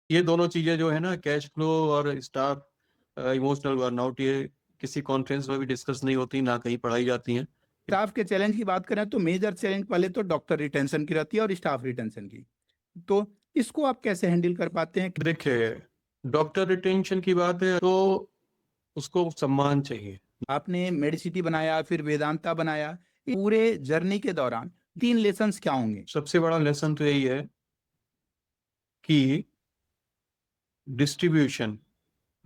ये दोनों चीजें जो है ना, कैश फ्लो और स्टाफ इमोशनल बर्नआउट, ये किसी कॉन्फ्रेंस में भी डिस्कस नहीं होती, ना कहीं पढ़ाई जाती हैं। स्टाफ के चैलेंज की बात करें तो मेजर चैलेंज पहले तो डॉक्टर रिटेंशन की रहती है और स्टाफ रिटेंशन की। तो इसको आप कैसे हैंडल कर पाते हैं? देखिए, डॉक्टर रिटेंशन की बात है तो उसको सम्मान चाहिए। आपने मेडिसिटी बनाया, फिर वेदांता बनाया, पूरे जर्नी के दौरान 3 लेसन्स क्या होंगे? सबसे बड़ा लेसन तो यही है कि distribution,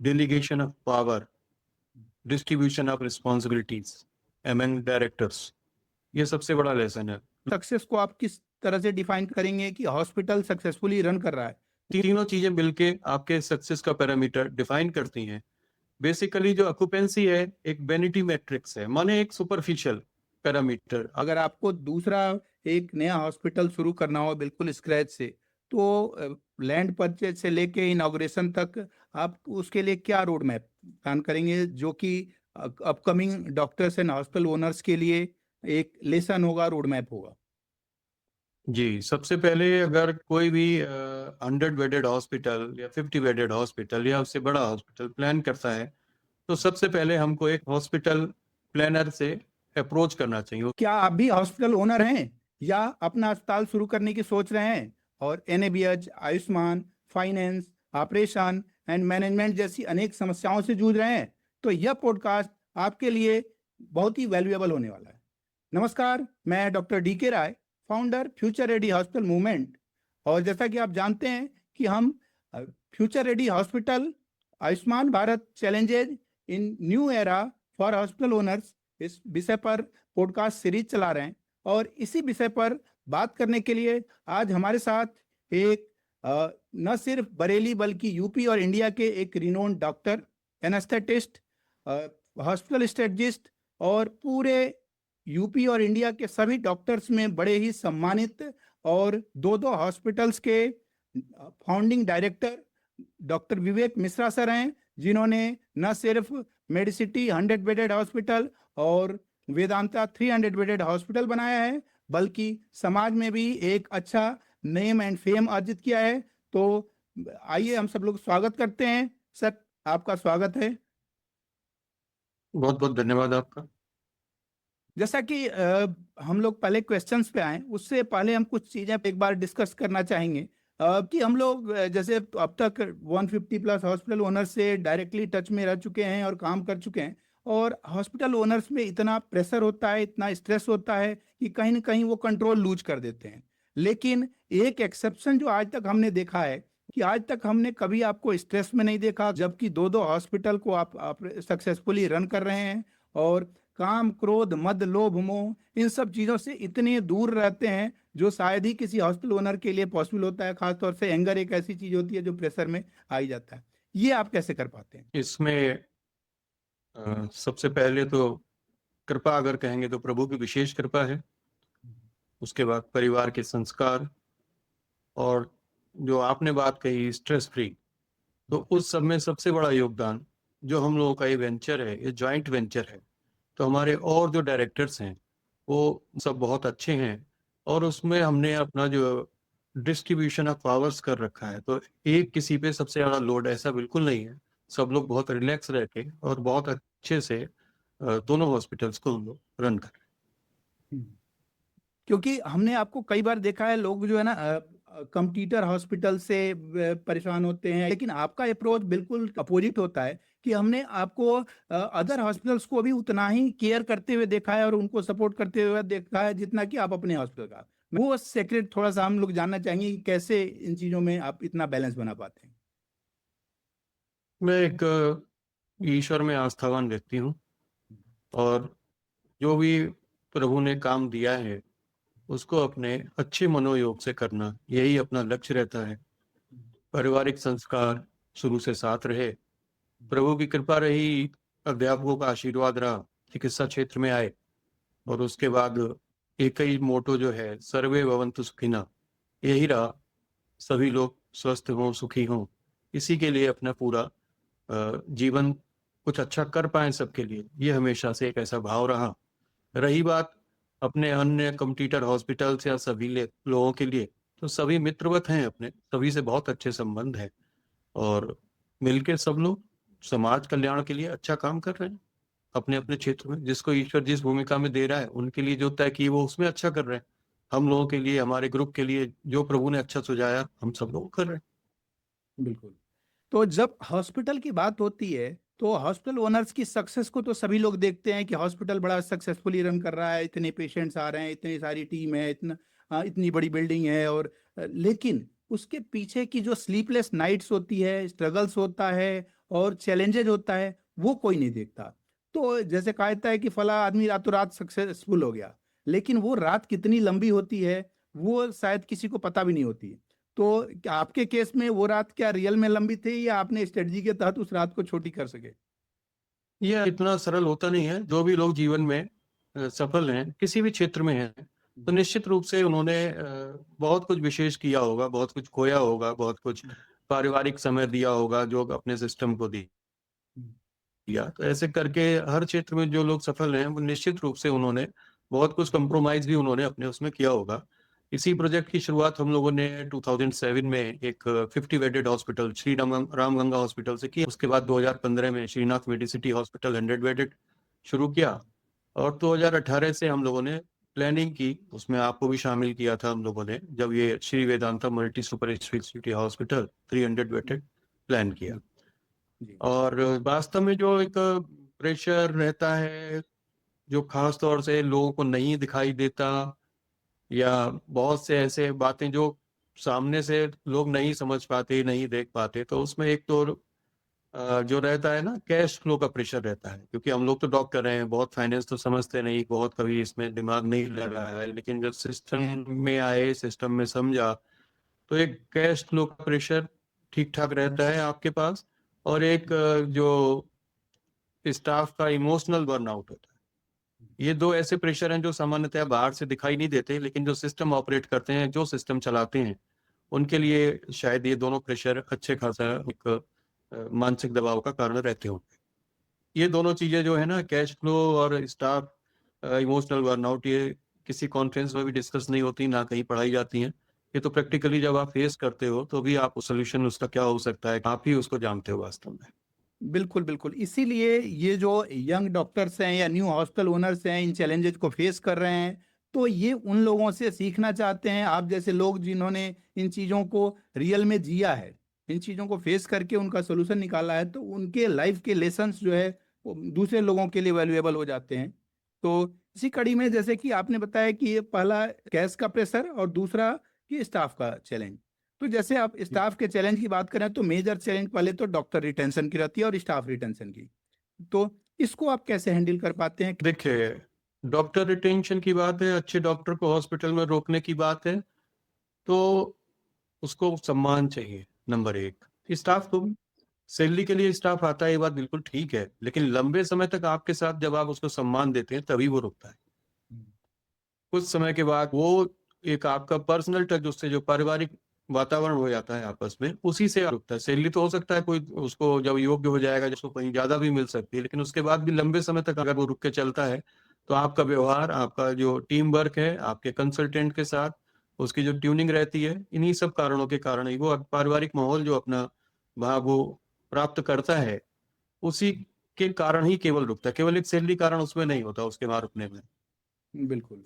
delegation of power, distribution of responsibilities among directors, ये सबसे बड़ा लेसन है। सक्सेस को आप किस तरह से डिफाइन करेंगे कि हॉस्पिटल सक्सेसफुली रन कर रहा है? तीनों चीजें मिलके आपके सक्सेस का पैरामीटर डिफाइन करती हैं। बेसिकली जो ऑक्यूपेंसी है एक वैनिटी मैट्रिक्स है, माने एक सुपरफिशियल पैरामीटर। अगर आपको दूसरा एक नया हॉस्पिटल शुरू करना हो बिल्कुल स्क्रैच से, तो लैंड परचेज से लेके इनॉग्रेशन तक आप उसके लिए क्या रोड मैप प्लान करेंगे, जो कि upcoming doctors and hospital owners के लिए एक लेसन होगा, रोड मैप होगा? जी, सबसे पहले अगर कोई भी 100 बेडेड हॉस्पिटल या 50 बेडेड हॉस्पिटल या उससे बड़ा हॉस्पिटल प्लान करता है, तो सबसे पहले हमको एक हॉस्पिटल प्लानर से अप्रोच करना चाहिए। क्या आप भी हॉस्पिटल ओनर हैं या अपना अस्पताल शुरू करने की सोच रहे हैं और NABH, Ayushman, finance, operation and management जैसी अनेक समस्याओं से जूझ रहे हैं? तो यह पॉडकास्ट आपके लिए बहुत ही वैल्यूएबल होने वाला है। नमस्कार, मैं doctor DK Rai, founder future ready hospital movement. और जैसा कि आप जानते हैं कि हम future ready hospital, Ayushman Bharat challenges in new era for hospital owners, इस विषय पर पॉडकास्ट सीरीज चला रहे हैं। और इसी विषय पर बात करने के लिए आज हमारे साथ एक न सिर्फ बरेली बल्कि यूपी और इंडिया के एक renowned doctor, anaesthetist, hospital strategist और पूरे यूपी और इंडिया के सभी डॉक्टर्स में बड़े ही सम्मानित और दो दो हॉस्पिटल्स के फाउंडिंग डायरेक्टर डॉक्टर विवेक मिश्रा सर हैं, जिन्होंने न सिर्फ मेडिसिटी 100 बेडेड हॉस्पिटल और वेदांता 300 बेडेड हॉस्पिटल बनाया है, बल्कि समाज में भी एक अच्छा नेम एंड फेम अर्जित किया है। तो आइए हम सब लोग स्वागत करते हैं। सर, आपका स्वागत है। बहुत बहुत धन्यवाद आपका। जैसा कि हम लोग पहले क्वेश्चंस पे आए, उससे पहले हम कुछ चीज़ें एक बार डिस्कस करना चाहेंगे कि हम लोग जैसे अब तक 150 प्लस हॉस्पिटल ओनर्स से डायरेक्टली टच में रह चुके हैं और काम कर चुके हैं। और हॉस्पिटल ओनर्स में इतना प्रेशर होता है, इतना स्ट्रेस होता है कि कहीं ना कहीं वो कंट्रोल लूज कर देते हैं। लेकिन एक एक्सेप्शन जो आज तक हमने देखा है कि आज तक हमने कभी आपको स्ट्रेस में नहीं देखा, जबकि दो दो हॉस्पिटल को आप सक्सेसफुली रन कर रहे हैं और काम, क्रोध, मद, लोभ, मोह इन सब चीजों से इतने दूर रहते हैं जो शायद ही किसी हॉस्पिटल ओनर के लिए पॉसिबल होता है। खासतौर से एंगर एक ऐसी चीज होती है जो प्रेशर में आ ही जाता है। ये आप कैसे कर पाते हैं? इसमें सबसे पहले तो कृपा अगर कहेंगे तो प्रभु की विशेष कृपा है। उसके बाद परिवार के संस्कार, और जो आपने बात कही स्ट्रेस फ्री, तो उस सब में सबसे बड़ा योगदान जो हम लोगों का ये वेंचर है, ये जॉइंट वेंचर है। तो हमारे और जो डायरेक्टर्स हैं वो सब बहुत अच्छे हैं, और उसमें हमने अपना जो डिस्ट्रीब्यूशन ऑफ पावर्स कर रखा है, तो एक किसी पे सबसे ज्यादा लोड ऐसा बिल्कुल नहीं है। सब लोग बहुत रिलैक्स रह के और बहुत अच्छे से दोनों हॉस्पिटल्स को हम लोग रन कर रहे हम्म। क्योंकि हमने आपको कई बार देखा है, लोग जो है ना कंप्यूटर हॉस्पिटल से परेशान होते हैं, लेकिन आपका अप्रोच बिल्कुल अपोजिट होता है कि हमने आपको अदर हॉस्पिटल्स को भी उतना ही केयर करते हुए देखा है और उनको सपोर्ट करते हुए देखा है जितना कि आप अपने हॉस्पिटल का। वो सेक्रेट थोड़ा सा हम लोग जानना चाहेंगे कि कैसे इन चीजों में आप इतना बैलेंस बना पाते हैं। हैं। मैं एक ईश्वर में आस्थावान व्यक्ति हूँ, और जो भी प्रभु ने काम दिया है उसको अपने अच्छे मनोयोग से करना, यही अपना लक्ष्य रहता है। पारिवारिक संस्कार शुरू से साथ रहे, प्रभु की कृपा रही, अध्यापकों का आशीर्वाद रहा, चिकित्सा क्षेत्र में आए, और उसके बाद एक ही मोटो जो है सर्वे भवन्तु सुखिनः, यही रहा, सभी लोग स्वस्थ हों, सुखी हों। इसी के लिए अपना पूरा जीवन कुछ अच्छा कर पाए सबके लिए, ये हमेशा से एक ऐसा भाव रहा। रही बात अपने अन्य कंप्यूटर हॉस्पिटल्स या सभी लोगों के लिए, तो सभी मित्रवत हैं, अपने सभी से बहुत अच्छे संबंध हैं। और मिलके सब लोग समाज कल्याण के लिए अच्छा काम कर रहे हैं अपने अपने क्षेत्र में। जिसको ईश्वर जिस भूमिका में दे रहा है उनके लिए जो तय की वो उसमें अच्छा कर रहे हैं। हम लोगों के लिए, हमारे ग्रुप के लिए जो प्रभु ने अच्छा सुझाया हम सब लोग कर रहे हैं। बिल्कुल। तो जब हॉस्पिटल की बात होती है तो हॉस्पिटल ओनर्स की सक्सेस को तो सभी लोग देखते हैं कि हॉस्पिटल बड़ा सक्सेसफुली रन कर रहा है, इतने पेशेंट्स आ रहे हैं, इतनी सारी टीम है, इतनी बड़ी बिल्डिंग है, और लेकिन उसके पीछे की जो स्लीपलेस नाइट्स होती है, स्ट्रगल्स होता है और चैलेंजेज होता है, वो कोई नहीं देखता। तो जैसे कहा जाता है कि फला आदमी रातों रात सक्सेसफुल हो गया, लेकिन वो रात कितनी लंबी होती है वो शायद किसी को पता भी नहीं होती। तो क्या आपके केस में वो रात क्या रियल में लंबी थी या आपने स्ट्रेटजी के तहत उस रात को छोटी कर सके? ये इतना सरल होता नहीं है। जो भी लोग जीवन में सफल हैं, किसी भी क्षेत्र में हैं, तो निश्चित रूप से उन्होंने बहुत कुछ विशेष किया होगा, बहुत कुछ खोया होगा, बहुत कुछ पारिवारिक समय दिया होगा जो अपने सिस्टम को दिया। तो ऐसे करके हर क्षेत्र में जो लोग सफल हैं, वो निश्चित रूप से उन्होंने बहुत कुछ कंप्रोमाइज़ भी उन्होंने अपने उसमें किया होगा। इसी प्रोजेक्ट की शुरुआत हम लोगों ने 2007 में एक 50 bedded hospital Shri Ramganga hospital से की। उसके बाद 2015 में श्रीनाथ मेडिसिटी हॉस्पिटल 100 बेडेड शुरू किया और 2018 से हम लोगों ने प्लानिंग की, उसमें आपको भी शामिल किया था हम लोगों ने, जब ये Shri Vedanta multi super speciality hospital 300 bedded plan किया। जी। और वास्तव में जो एक प्रेशर रहता है, जो खास तौर से लोगों को नहीं दिखाई देता, या बहुत से ऐसे बातें जो सामने से लोग नहीं समझ पाते, नहीं देख पाते, तो उसमें एक तो जो रहता है ना, कैश फ्लो का प्रेशर रहता है। क्योंकि हम लोग तो डॉक्टर हैं, बहुत फाइनेंस तो समझते नहीं, बहुत कभी इसमें दिमाग नहीं लगाया है, लेकिन जब सिस्टम में आए, सिस्टम में समझा, तो एक कैश फ्लो का प्रेशर ठीक ठाक रहता है आपके पास, और एक जो स्टाफ का इमोशनल बर्नआउट होता है। ये दो ऐसे प्रेशर हैं जो सामान्यतः बाहर से दिखाई नहीं देते, लेकिन जो सिस्टम ऑपरेट करते हैं, जो सिस्टम चलाते हैं, उनके लिए शायद ये दोनों प्रेशर अच्छे खासा एक मानसिक दबाव का कारण रहते होंगे। ये दोनों चीजें जो है ना, कैश फ्लो और स्टाफ इमोशनल बर्नआउट, ये किसी कॉन्फ्रेंस में भी डिस्कस नहीं होती, ना कहीं पढ़ाई जाती हैं। ये तो प्रैक्टिकली जब आप फेस करते हो तो भी आप सोल्यूशन उसका क्या हो सकता है, आप ही उसको जानते हो वास्तव में। बिल्कुल, बिल्कुल। इसीलिए ये जो यंग डॉक्टर्स हैं या न्यू हॉस्पिटल ओनर्स हैं, इन चैलेंजेज़ को फेस कर रहे हैं, तो ये उन लोगों से सीखना चाहते हैं, आप जैसे लोग जिन्होंने इन चीज़ों को रियल में जिया है, इन चीज़ों को फेस करके उनका सॉल्यूशन निकाला है, तो उनके लाइफ के लेसन्स जो है, वो दूसरे लोगों के लिए वैल्यूएबल हो जाते हैं। तो इसी कड़ी में जैसे कि आपने बताया कि ये पहला कैश का प्रेशर और दूसरा कि स्टाफ का चैलेंज। तो जैसे आप स्टाफ के चैलेंज की बात करें तो मेजर चैलेंज पहले तो डॉक्टर रिटेंशन की रहती है और स्टाफ रिटेंशन की। तो इसको आप कैसे हैंडल कर पाते हैं? देखिए, डॉक्टर रिटेंशन की बात है, अच्छे डॉक्टर को हॉस्पिटल में रोकने की बात है, तो उसको सम्मान चाहिए नंबर एक। स्टाफ को भी सैलरी के लिए स्टाफ आता है, ये बात बिल्कुल ठीक है, लेकिन लंबे समय तक आपके साथ जब आप उसको सम्मान देते हैं तभी वो रुकता है। कुछ समय के बाद वो एक आपका पर्सनल टच, उससे जो पारिवारिक वातावरण हो जाता है आपस में, उसी से रुकता है। सैलरी तो हो सकता है कोई उसको जब योग्य हो जाएगा, जिसको कहीं ज्यादा भी मिल सकती है, लेकिन उसके बाद भी लंबे समय तक अगर वो रुक के चलता है, तो आपका व्यवहार, आपका जो टीम वर्क है आपके कंसल्टेंट के साथ, उसकी जो ट्यूनिंग रहती है, इन्हीं सब कारणों के कारण ही वो पारिवारिक माहौल जो अपना वहां वो प्राप्त करता है, उसी के कारण ही केवल रुकता है। केवल एक सैलरी कारण उसमें नहीं होता, उसके वहां रुकने में। बिल्कुल।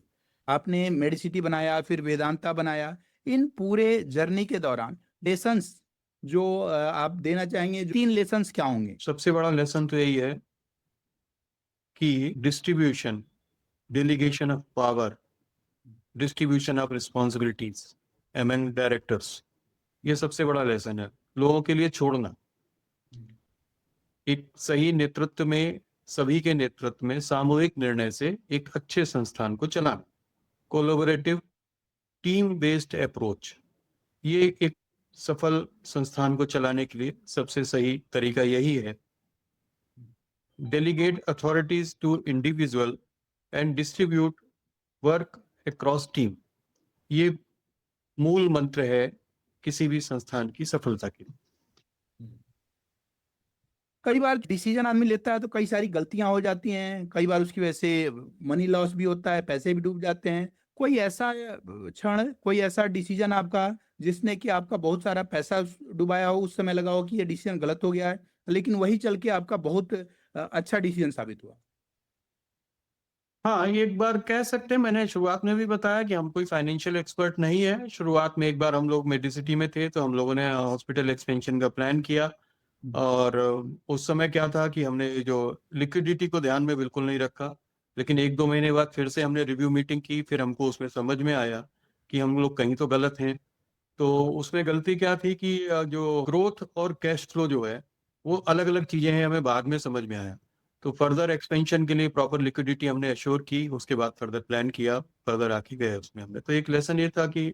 आपने मेडिसिटी बनाया, फिर वेदांता बनाया। इन पूरे जर्नी के दौरान लेसन्स जो आप देना चाहेंगे, 3 लेसन्स क्या होंगे? सबसे बड़ा लेसन तो यही है कि distribution, delegation of power, distribution of responsibilities among directors, ये सबसे बड़ा लेसन है। लोगों के लिए छोड़ना, एक सही नेतृत्व में, सभी के नेतृत्व में सामूहिक निर्णय से एक अच्छे संस्थान को चलाना, कोलैबोरेटिव टीम बेस्ड अप्रोच, ये एक सफल संस्थान को चलाने के लिए सबसे सही तरीका यही है। Delegate authorities to individual and distribute work across team, ये मूल मंत्र है किसी भी संस्थान की सफलता के लिए। कई बार डिसीजन आदमी लेता है तो कई सारी गलतियां हो जाती हैं, कई बार उसकी वजह से मनी लॉस भी होता है, पैसे भी डूब जाते हैं। कोई ऐसा क्षण, कोई ऐसा डिसीजन आपका जिसने कि आपका बहुत सारा पैसा डुबाया हो, उस समय लगा हो कि ये डिसीजन गलत हो गया है, लेकिन वही चल के आपका बहुत अच्छा डिसीजन साबित हुआ? हाँ, ये एक बार कह सकते हैं, मैंने शुरुआत में भी बताया कि हम कोई फाइनेंशियल एक्सपर्ट नहीं है। शुरुआत में एक बार हम लोग मेडिसिटी में थे, तो हम लोगों ने हॉस्पिटल एक्सपेंशन का प्लान किया और उस समय क्या था कि हमने जो लिक्विडिटी को ध्यान में बिल्कुल नहीं रखा। लेकिन 1-2 महीने बाद फिर से हमने रिव्यू मीटिंग की, फिर हमको उसमें समझ में आया कि हम लोग कहीं तो गलत हैं। तो उसमें गलती क्या थी कि जो ग्रोथ और कैश फ्लो जो है, वो अलग-अलग चीज़ें हैं, हमें बाद में समझ में आया। तो फर्दर एक्सपेंशन के लिए प्रॉपर लिक्विडिटी हमने एश्योर की, उसके बाद फर्दर प्लान किया, फर्दर आगे गए उसमें हमने। तो एक लेसन ये था कि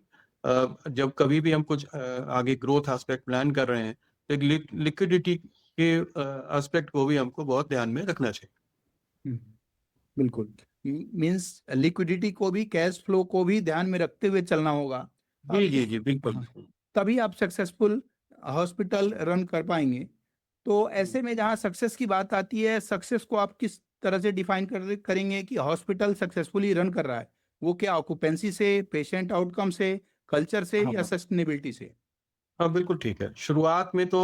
जब कभी भी हम कुछ आगे ग्रोथ एस्पेक्ट प्लान कर रहे हैं, तो एक लिक्विडिटी के एस्पेक्ट को भी हमको बहुत ध्यान में रखना चाहिए। हम्म, बिल्कुल। मीन्स लिक्विडिटी को भी, कैश फ्लो को भी ध्यान में रखते हुए चलना होगा। जी, अब जी, जी, बिल्कुल, हाँ, बिल्कुल। तभी आप सक्सेसफुल हॉस्पिटल रन कर पाएंगे। तो हुँ। ऐसे में जहाँ सक्सेस की बात आती है, सक्सेस को आप किस तरह से डिफाइन करेंगे कि हॉस्पिटल सक्सेसफुली रन कर रहा है? वो क्या ऑक्यूपेंसी से, पेशेंट आउटकम से, कल्चर से हाँ, या हाँ। सस्टेनेबिलिटी से? हाँ, बिल्कुल ठीक है। शुरुआत में तो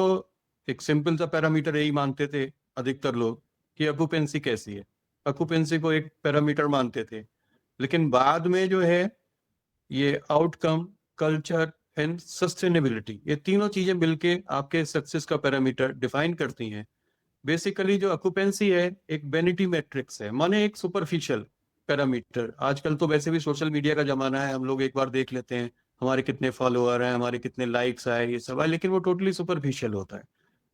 एक सिंपल सा पैरामीटर यही मानते थे अधिकतर लोग कि ऑक्यूपेंसी कैसी है। ऑक्यूपेंसी को एक पैरामीटर मानते थे। लेकिन बाद में जो है ये आउटकम, कल्चर एंड सस्टेनेबिलिटी, ये तीनों चीज़ें मिलके आपके सक्सेस का पैरामीटर डिफाइन करती हैं। बेसिकली जो ऑक्यूपेंसी है एक वैनिटी मैट्रिक्स है, माने एक सुपरफिशियल पैरामीटर। आजकल तो वैसे भी सोशल मीडिया का जमाना है, हम लोग एक बार देख लेते हैं हमारे कितने फॉलोअर हैं, हमारे कितने लाइक्स आए, ये सब है, लेकिन वो टोटली सुपरफिशियल होता है।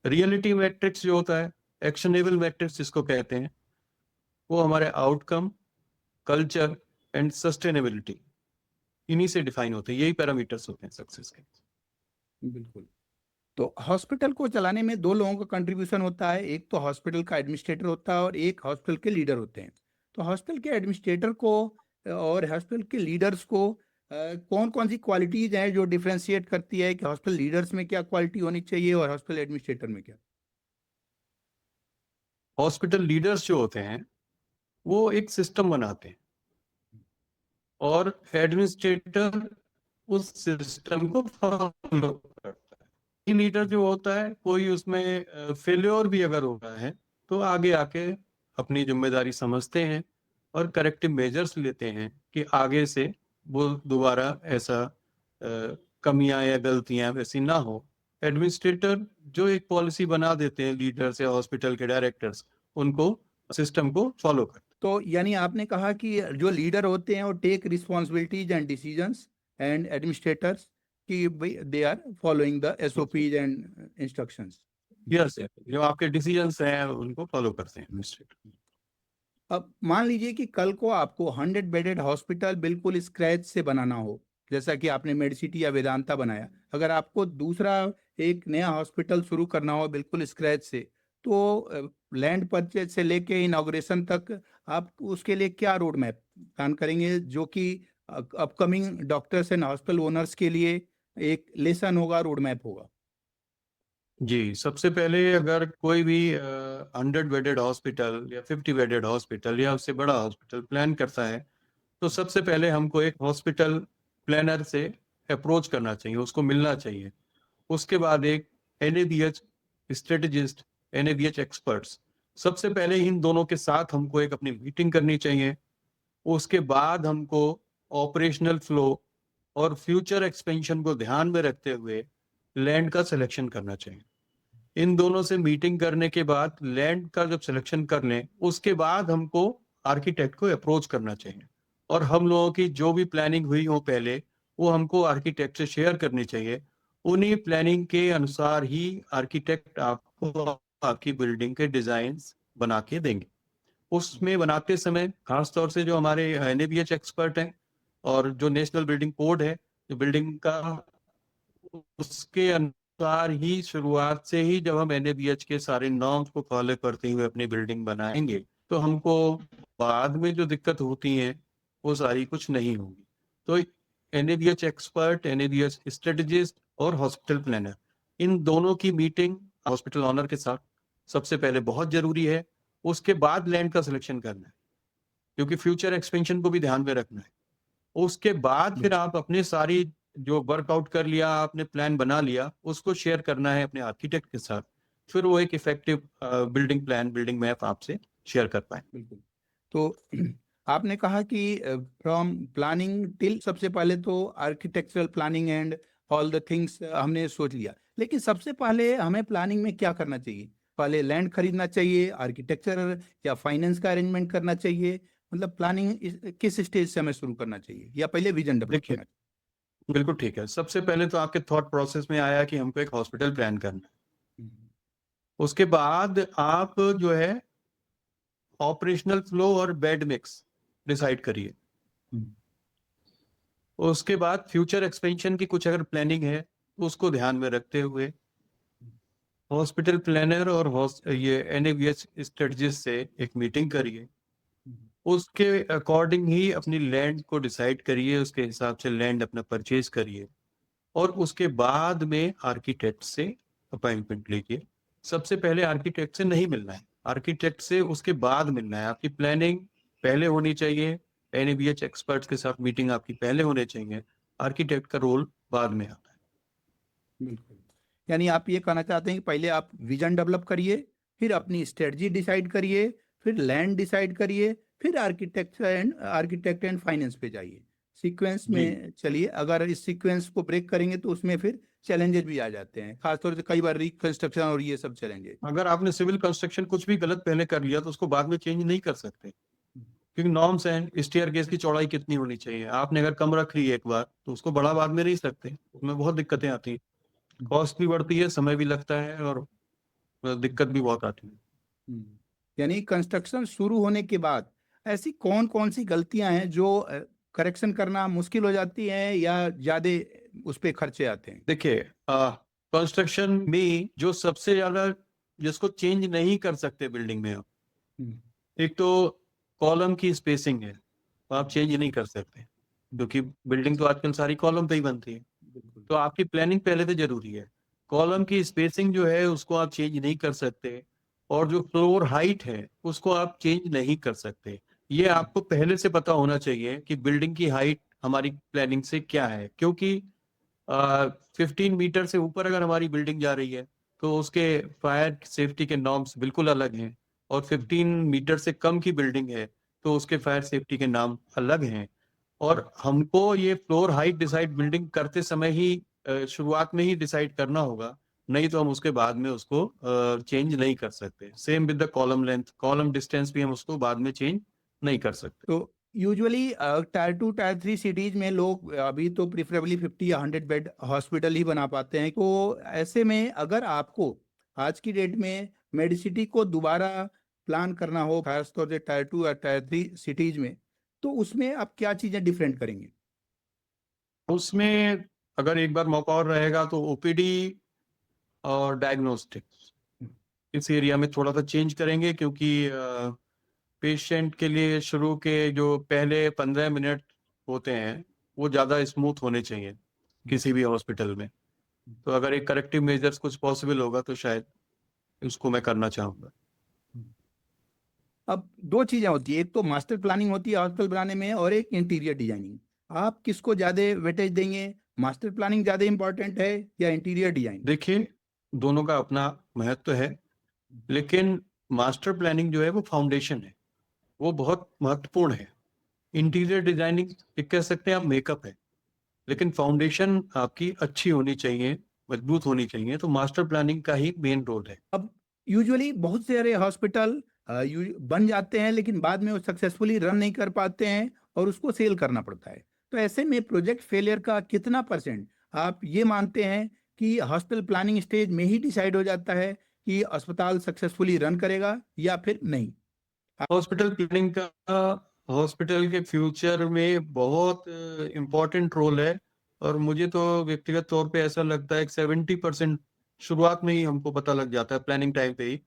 रियलिटी मैट्रिक्स जो होता है, एक्शनेबल मैट्रिक्स जिसको कहते हैं, वो हमारे आउटकम, कल्चर एंड सस्टेनेबिलिटी, इन्हीं से डिफाइन होते हैं, यही पैरामीटर्स होते हैं सक्सेस के। बिल्कुल। तो हॉस्पिटल को चलाने में 2 लोगों का कंट्रीब्यूशन होता है, एक तो हॉस्पिटल का एडमिनिस्ट्रेटर होता है और एक हॉस्पिटल के लीडर होते हैं। तो हॉस्पिटल के एडमिनिस्ट्रेटर को और हॉस्पिटल के लीडर्स को कौन-कौन सी क्वालिटीज़ हैं जो डिफरेंशिएट करती है कि हॉस्पिटल लीडर्स में क्या क्वालिटी होनी चाहिए और हॉस्पिटल एडमिनिस्ट्रेटर में क्या? हॉस्पिटल लीडर्स जो होते हैं, वो एक सिस्टम बनाते हैं और एडमिनिस्ट्रेटर उस सिस्टम को फॉलो करता है। टीम लीडर जो होता है, कोई उसमें फेल्योर भी अगर होता है, तो आगे आके अपनी जिम्मेदारी समझते हैं और करेक्टिव मेजर्स लेते हैं कि आगे से वो दोबारा ऐसा कमियां या गलतियां वैसी ना हो। एडमिनिस्ट्रेटर जो एक पॉलिसी बना देते हैं, लीडर्स या हॉस्पिटल के डायरेक्टर्स, उनको सिस्टम को फॉलो करते तो यानी आपने कहा कि जो लीडर होते हैं वो take responsibilities and decisions, and administrators कि भाई दे आर फॉलोइंग द हैं। SOPs and instructions. यस, जो आपके डिसीजंस हैं उनको फॉलो करते हैं एडमिनिस्ट्रेटर। अब मान लीजिए कि कल को आपको 100 बेडेड हॉस्पिटल बिल्कुल स्क्रैच से बनाना हो, जैसा कि आपने मेडिसिटी या वेदांता बनाया। अगर आपको दूसरा एक नया हॉस्पिटल शुरू करना हो बिल्कुल स्क्रैच से, तो लैंड परचेज से लेके इनॉग्रेशन तक आप उसके लिए क्या रोड मैप प्लान करेंगे, जो कि upcoming doctors and hospital owners के लिए एक लेसन होगा, रोड मैप होगा? जी, सबसे पहले अगर कोई भी 100 बेडेड हॉस्पिटल या 50 बेडेड हॉस्पिटल या उससे बड़ा हॉस्पिटल प्लान करता है, तो सबसे पहले हमको एक हॉस्पिटल प्लानर से अप्रोच करना चाहिए, उसको मिलना चाहिए। उसके बाद एक एनएबीएच स्ट्रेटेजिस्ट, एनएबीएच एक्सपर्ट्स, सबसे पहले इन दोनों के साथ हमको एक अपनी मीटिंग करनी चाहिए। उसके बाद हमको ऑपरेशनल फ्लो और फ्यूचर एक्सपेंशन को ध्यान में रखते हुए लैंड का सिलेक्शन करना चाहिए। इन दोनों से मीटिंग करने के बाद लैंड का जब सिलेक्शन कर लें, उसके बाद हमको आर्किटेक्ट को अप्रोच करना चाहिए और हम लोगों की जो भी प्लानिंग हुई हो पहले, वो हमको आर्किटेक्ट से शेयर करनी चाहिए। उन्हीं प्लानिंग के अनुसार ही आर्किटेक्ट आपको आपकी बिल्डिंग के डिजाइन्स बना के देंगे। उसमें बनाते समय खास तौर से जो हमारे एनएबीएच एक्सपर्ट हैं और जो नेशनल बिल्डिंग कोड है, जो बिल्डिंग का, उसके अनुसार ही शुरुआत से ही जब हम एनएबीएच के सारे नॉर्म्स को फॉलो करते हुए अपनी बिल्डिंग बनाएंगे, तो हमको बाद में जो दिक्कत होती है वो सारी कुछ नहीं होगी। तो एनएबीएच एक्सपर्ट, एनएबीएच स्ट्रेटेजिस्ट और हॉस्पिटल प्लानर, इन दोनों की मीटिंग हॉस्पिटल ऑनर के साथ सबसे पहले बहुत जरूरी है। उसके बाद लैंड का सिलेक्शन करना है, क्योंकि फ्यूचर एक्सपेंशन को भी ध्यान में रखना है। उसके बाद फिर आप अपने सारी जो वर्कआउट कर लिया, आपने प्लान बना लिया, उसको शेयर करना है अपने आर्किटेक्ट के साथ, फिर वो एक effective building plan, building map आपसे शेयर कर पाए। बिल्कुल। तो आपने कहा कि फ्रॉम प्लानिंग टिल, सबसे पहले तो architectural planning and all the things हमने सोच लिया, लेकिन सबसे पहले हमें प्लानिंग में क्या करना चाहिए? पहले लैंड खरीदना चाहिए, आर्किटेक्चर या फाइनेंस का अरेंजमेंट करना चाहिए? मतलब प्लानिंग किस स्टेज से हमें शुरू करना चाहिए, या पहले विजन डेवलप देखिए, करना बिल्कुल ठीक है। सबसे पहले तो आपके थॉट प्रोसेस में आया कि हमको एक हॉस्पिटल प्लान करना है। चाहिए? उसके बाद आप जो है ऑपरेशनल फ्लो और बेड मिक्स डिसाइड करिए। उसके बाद फ्यूचर एक्सपेंशन की कुछ अगर प्लानिंग है तो उसको ध्यान में रखते हुए हॉस्पिटल प्लानर और ये एनएबीएच स्ट्रेटजिस्ट से एक मीटिंग करिए। उसके अकॉर्डिंग ही अपनी लैंड को डिसाइड करिए, उसके हिसाब से लैंड अपना परचेज करिए और उसके बाद में आर्किटेक्ट से अपॉइंटमेंट लीजिए। सबसे पहले आर्किटेक्ट से नहीं मिलना है, आर्किटेक्ट से उसके बाद मिलना है। आपकी प्लानिंग पहले होनी चाहिए, एनएबीएच एक्सपर्ट्स के साथ मीटिंग आपकी पहले होनी चाहिए, आर्किटेक्ट का रोल बाद में आता है। बिल्कुल। यानी आप ये कहना चाहते हैं कि पहले आप विजन डेवलप करिए, फिर अपनी स्ट्रेटजी डिसाइड करिए, फिर लैंड डिसाइड करिए, फिर आर्किटेक्ट एंड फाइनेंस पे जाइए। सीक्वेंस जी, में चलिए। अगर इस सीक्वेंस को ब्रेक करेंगे तो उसमें फिर चैलेंजेस भी आ जाते हैं, खासतौर से कई बार रिकंस्ट्रक्शन और ये सब चैलेंजेस। अगर आपने सिविल कंस्ट्रक्शन कुछ भी गलत पहले कर लिया तो उसको बाद में चेंज नहीं कर सकते, क्योंकि नॉर्म्स हैं। स्टेयरकेस की चौड़ाई कितनी होनी चाहिए, आपने अगर कम रख ली एक बार तो उसको बड़ा बाद में नहीं सकते, उसमें बहुत दिक्कतें आती हैं, कॉस्ट भी बढ़ती है, समय भी लगता है और दिक्कत भी बहुत आती है। यानी कंस्ट्रक्शन शुरू होने के बाद ऐसी कौन कौन सी गलतियां हैं जो करेक्शन करना मुश्किल हो जाती हैं या ज्यादा उस पे खर्चे आते हैं? देखिए, कंस्ट्रक्शन में जो सबसे ज्यादा जिसको चेंज नहीं कर सकते बिल्डिंग में आप, एक तो कॉलम की स्पेसिंग है, तो आप चेंज नहीं कर सकते, क्योंकि बिल्डिंग तो आजकल सारी कॉलम पे ही बनती है। बिल्कुल। तो आपकी प्लानिंग पहले से जरूरी है। कॉलम की स्पेसिंग जो है उसको आप चेंज नहीं कर सकते, और जो फ्लोर हाइट है उसको आप चेंज नहीं कर सकते। ये आपको पहले से पता होना चाहिए कि बिल्डिंग की हाइट हमारी प्लानिंग से क्या है, क्योंकि 15 मीटर से ऊपर अगर हमारी बिल्डिंग जा रही है तो उसके फायर सेफ्टी के नॉर्म्स बिल्कुल अलग हैं, और 15 मीटर से कम की बिल्डिंग है तो उसके फायर सेफ्टी के नाम अलग हैं। और हमको ये फ्लोर हाइट डिसाइड बिल्डिंग करते समय ही शुरुआत में ही डिसाइड करना होगा, नहीं तो हम उसके बाद में उसको चेंज नहीं कर सकते। Same with the column length, column distance भी हम उसको बाद में चेंज नहीं कर सकते। तो यूजुअली टायर 2 टायर 3 सिटीज में लोग अभी तो प्रिफरेबली 50 या 100 बेड हॉस्पिटल ही बना पाते हैं। तो ऐसे में अगर आपको आज की डेट में मेडिसिटी को दोबारा प्लान करना हो, खासतौर से टायर 2 या टायर 3 सिटीज में, तो उसमें आप क्या चीजें डिफरेंट करेंगे? उसमें अगर एक बार मौका और रहेगा तो ओपीडी और डायग्नोस्टिक्स इस एरिया में थोड़ा सा चेंज करेंगे, क्योंकि पेशेंट के लिए शुरू के जो पहले 15 मिनट होते हैं वो ज़्यादा स्मूथ होने चाहिए किसी भी हॉस्पिटल में। तो अगर एक करेक्टिव मेजर्स कुछ पॉसिबल होगा तो शायद उसको मैं करना चाहूँगा। अब दो चीजें होती है, एक तो मास्टर प्लानिंग होती है हॉस्पिटल बनाने में, और एक इंटीरियर डिजाइनिंग। आप किसको ज्यादा वेटेज देंगे? मास्टर प्लानिंग ज्यादा इंपॉर्टेंट है या इंटीरियर डिजाइन? देखिए, दोनों का अपना महत्व है, लेकिन मास्टर प्लानिंग जो है वो फाउंडेशन है, वो बहुत महत्वपूर्ण है। इंटीरियर डिजाइनिंग एक कह सकते हैं आप मेकअप है, लेकिन फाउंडेशन आपकी अच्छी होनी चाहिए, मजबूत होनी चाहिए, तो मास्टर प्लानिंग का ही मेन रोल है। अब यूजुअली बहुत सारे हॉस्पिटल बन जाते हैं, लेकिन बाद में वो सक्सेसफुली रन नहीं कर पाते हैं और उसको सेल करना पड़ता है। तो ऐसे में प्रोजेक्ट फेलियर का कितना परसेंट आप ये मानते हैं कि हॉस्पिटल प्लानिंग स्टेज में ही डिसाइड हो जाता है कि अस्पताल सक्सेसफुली रन करेगा या फिर नहीं? हॉस्पिटल प्लानिंग का हॉस्पिटल के फ्यूचर में बहुत इम्पोर्टेंट रोल है, और मुझे तो व्यक्तिगत तौर पे ऐसा लगता है कि 70% शुरुआत में ही हमको पता लग जाता है, प्लानिंग टाइम पे ही,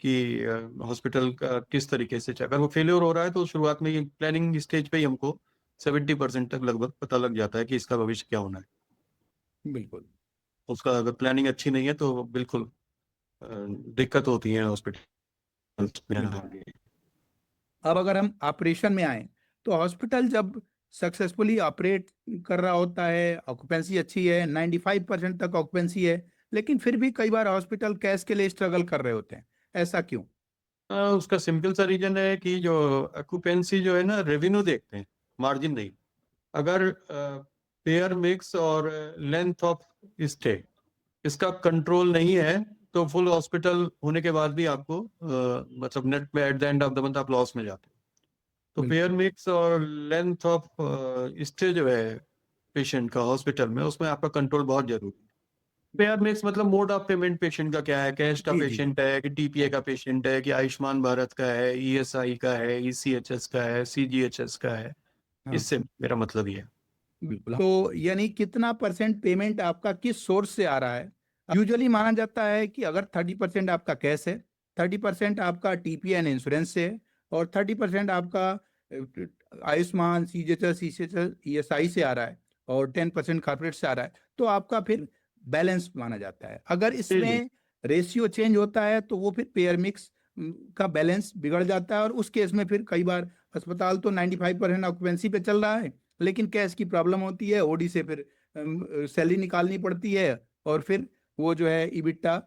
कि हॉस्पिटल का किस तरीके से अगर वो फेलियर हो रहा है तो शुरुआत में ही प्लानिंग स्टेज पे ही हमको 70% तक लगभग पता लग जाता है कि इसका भविष्य क्या होना है। बिल्कुल। उसका अगर प्लानिंग अच्छी नहीं है तो बिल्कुल दिक्कत होती है हॉस्पिटल में बिल्कुल। आगे। अब अगर हम ऑपरेशन में आए, तो हॉस्पिटल जब सक्सेसफुली ऑपरेट कर रहा होता है, ऑक्यूपेंसी अच्छी है, 95% तक ऑक्यूपेंसी है, लेकिन फिर भी कई बार हॉस्पिटल कैश के लिए स्ट्रगल कर रहे होते हैं, ऐसा क्यों? उसका सिंपल सा रीजन है कि जो ऑक्यूपेंसी जो है ना, रेवेन्यू देखते हैं, मार्जिन नहीं। अगर पेयर मिक्स और लेंथ ऑफ स्टे इसका कंट्रोल नहीं है तो फुल हॉस्पिटल होने के बाद भी आपको मतलब नेट में at the end of the month आप लॉस में जाते हैं। तो पेयर मिक्स और लेंथ ऑफ स्टे जो है पेशेंट का हॉस्पिटल में, उसमें आपका कंट्रोल बहुत जरूरी है। पेयर मिक्स मतलब मोड ऑफ पेमेंट पेशेंट का क्या है, कैश का जी, जी। पेशेंट है कि टीपीए का पेशेंट है कि आयुष्मान भारत का है, ईएसआई का है, ईसीएचएस का है, सीजीएचएस का है। हाँ, इससे मेरा मतलब ये है। बिल्कुल। तो यानी कितना परसेंट पेमेंट आपका किस सोर्स से आ रहा है? यूजुअली माना जाता है कि अगर 30% आपका कैश है, 30% आपका टीपीए एंड इंश्योरेंस से है, और 30% आपका आयुष्मान, सीजीएचएस, ईएसआई से आ रहा है, और 10% कॉर्पोरेट से आ रहा है, तो आपका फिर बैलेंस माना जाता है। अगर जी। इसमें रेशियो चेंज होता है तो वो फिर पेयर मिक्स का बैलेंस बिगड़ जाता है, और उस केस में फिर कई बार अस्पताल तो 95% ऑक्यूपेंसी पे चल रहा है, लेकिन कैश की प्रॉब्लम होती है, ओडी से फिर सैलरी निकालनी पड़ती है, और फिर वो जो है इबिट्टा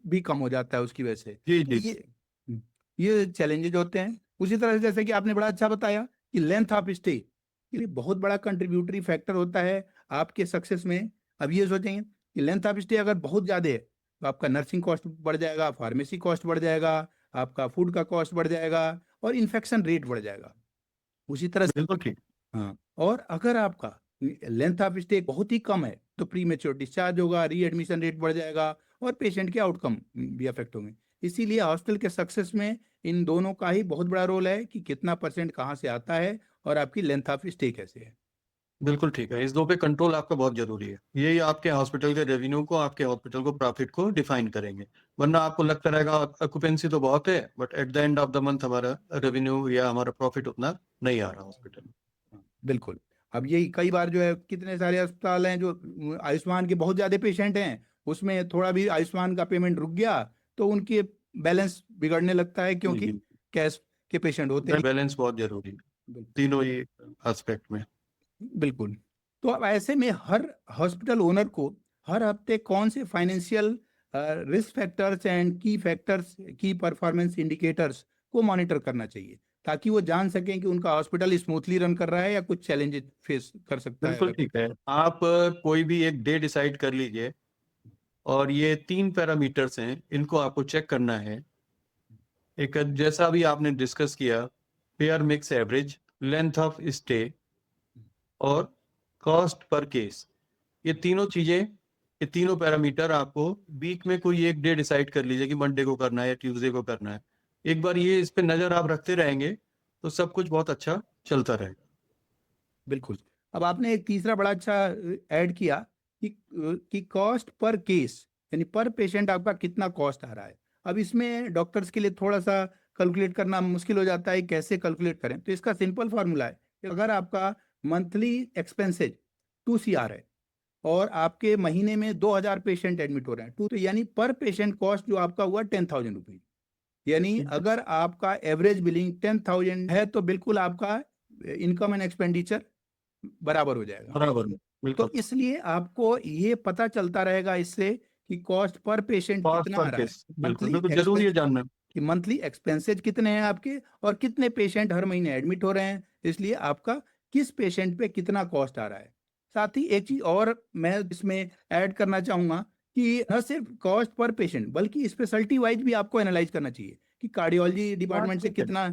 भी कम हो जाता है उसकी वजह से। जी तो जी। ये चैलेंजेस होते हैं। उसी तरह से जैसे कि आपने बड़ा अच्छा बताया कि लेंथ ऑफ स्टे ये बहुत बड़ा कंट्रीब्यूटरी फैक्टर होता है आपके सक्सेस में। अब ये सोचेंगे कि लेंथ ऑफ स्टे अगर बहुत ज़्यादा है तो आपका नर्सिंग कॉस्ट बढ़ जाएगा, फार्मेसी कॉस्ट बढ़ जाएगा, आपका फूड का कॉस्ट बढ़ जाएगा, और इन्फेक्शन रेट बढ़ जाएगा। उसी तरह से बिल्कुल ठीक। हाँ, और अगर आपका लेंथ ऑफ स्टे बहुत ही कम है तो प्री मेच्योर डिस्चार्ज होगा, रीएडमिशन रेट बढ़ जाएगा, और पेशेंट के आउटकम भी अफेक्ट होंगे। इसीलिए हॉस्टल के सक्सेस में इन दोनों का ही बहुत बड़ा रोल है कि कितना परसेंट कहाँ से आता है और आपकी लेंथ ऑफ स्टे कैसे है। बिल्कुल ठीक है, इस दो पे कंट्रोल आपका बहुत जरूरी है। यही आपके हॉस्पिटल के रेवेन्यू को, आपके हॉस्पिटल को, प्रॉफिट को डिफाइन करेंगे। वरना आपको लगता रहेगा ऑक्यूपेंसी तो बहुत है, but at the end of the month हमारा रेवेन्यू या हमारा प्रॉफिट उतना नहीं आ रहा हॉस्पिटल में। हाँ, बिल्कुल। अब यही कई बार जो है कितने सारे अस्पताल हैं जो आयुष्मान के बहुत ज़्यादा पेशेंट हैं, उसमें थोड़ा भी आयुष्मान का पेमेंट रुक गया तो उनके बैलेंस बिगड़ने लगता है, जी क्योंकि जी। कैश के पेशेंट होते नहीं। बैलेंस बहुत जरूरी है बिल्कुल। तीनों ही एस्पेक्ट में। बिल्कुल। तो अब ऐसे में हर हॉस्पिटल ओनर को हर हफ्ते कौन से फाइनेंशियल रिस्क फैक्टर्स एंड की फैक्टर्स, की परफॉर्मेंस इंडिकेटर्स को मॉनिटर करना चाहिए, ताकि वो जान सकें कि उनका हॉस्पिटल स्मूथली रन कर रहा है या कुछ चैलेंजेस फेस कर सकता है बिल्कुल अगर। ठीक है, आप कोई भी एक डे डिसाइड कर लीजिए, और ये 3 पैरामीटर्स हैं, इनको आपको चेक करना है। एक जैसा अभी आपने डिस्कस किया, pair mix average, length of stay और कॉस्ट पर केस। ये तीनों चीजें, ये तीनों पैरामीटर आपको वीक में कोई एक डे डिसाइड कर लीजिए कि मंडे को करना है या ट्यूसडे को करना है। एक बार ये इस पे नजर आप रखते रहेंगे तो सब कुछ बहुत अच्छा चलता रहेगा। बिल्कुल। अब आपने एक तीसरा बड़ा अच्छा ऐड किया कि कॉस्ट पर केस, यानी पर पेशेंट आपका कितना कॉस्ट आ रहा है। अब इसमें डॉक्टर्स के लिए थोड़ा सा कैलकुलेट करना मुश्किल हो जाता है, कैसे कैलकुलेट करें। तो इसका सिंपल फार्मूला है कि अगर आपका मंथली एक्सपेंसेज 2 CR है और आपके महीने में 2000 पेशेंट एडमिट हो रहे हैं, तो यानी पर पेशेंट कॉस्ट जो आपका हुआ 10,000 रुपीज। यानी अगर आपका एवरेज बिलिंग 10,000 है तो बिल्कुल आपका इनकम एंड एक्सपेंडिचर बराबर हो जाएगा। बराबर, तो बिल्कुल। इसलिए आपको ये पता चलता रहेगा इससे कि कॉस्ट पर पेशेंट कॉस्ट कितना आ पर रहा है, केस, बिल्कुल मंथली बिल्कुल जरूरी एक्सपेंस, है जानना। कि मंथली एक्सपेंसेज कितने हैं आपके, और कितने पेशेंट हर महीने एडमिट हो रहे हैं, इसलिए आपका किस पेशेंट पे कितना कॉस्ट आ रहा है। साथ ही एक चीज और मैं इसमें ऐड करना चाहूंगा कि न सिर्फ कॉस्ट पर पेशेंट बल्कि स्पेशलिटी वाइज भी आपको एनालाइज करना चाहिए कि कार्डियोलॉजी हाँ डिपार्टमेंट से ठीक है। कितना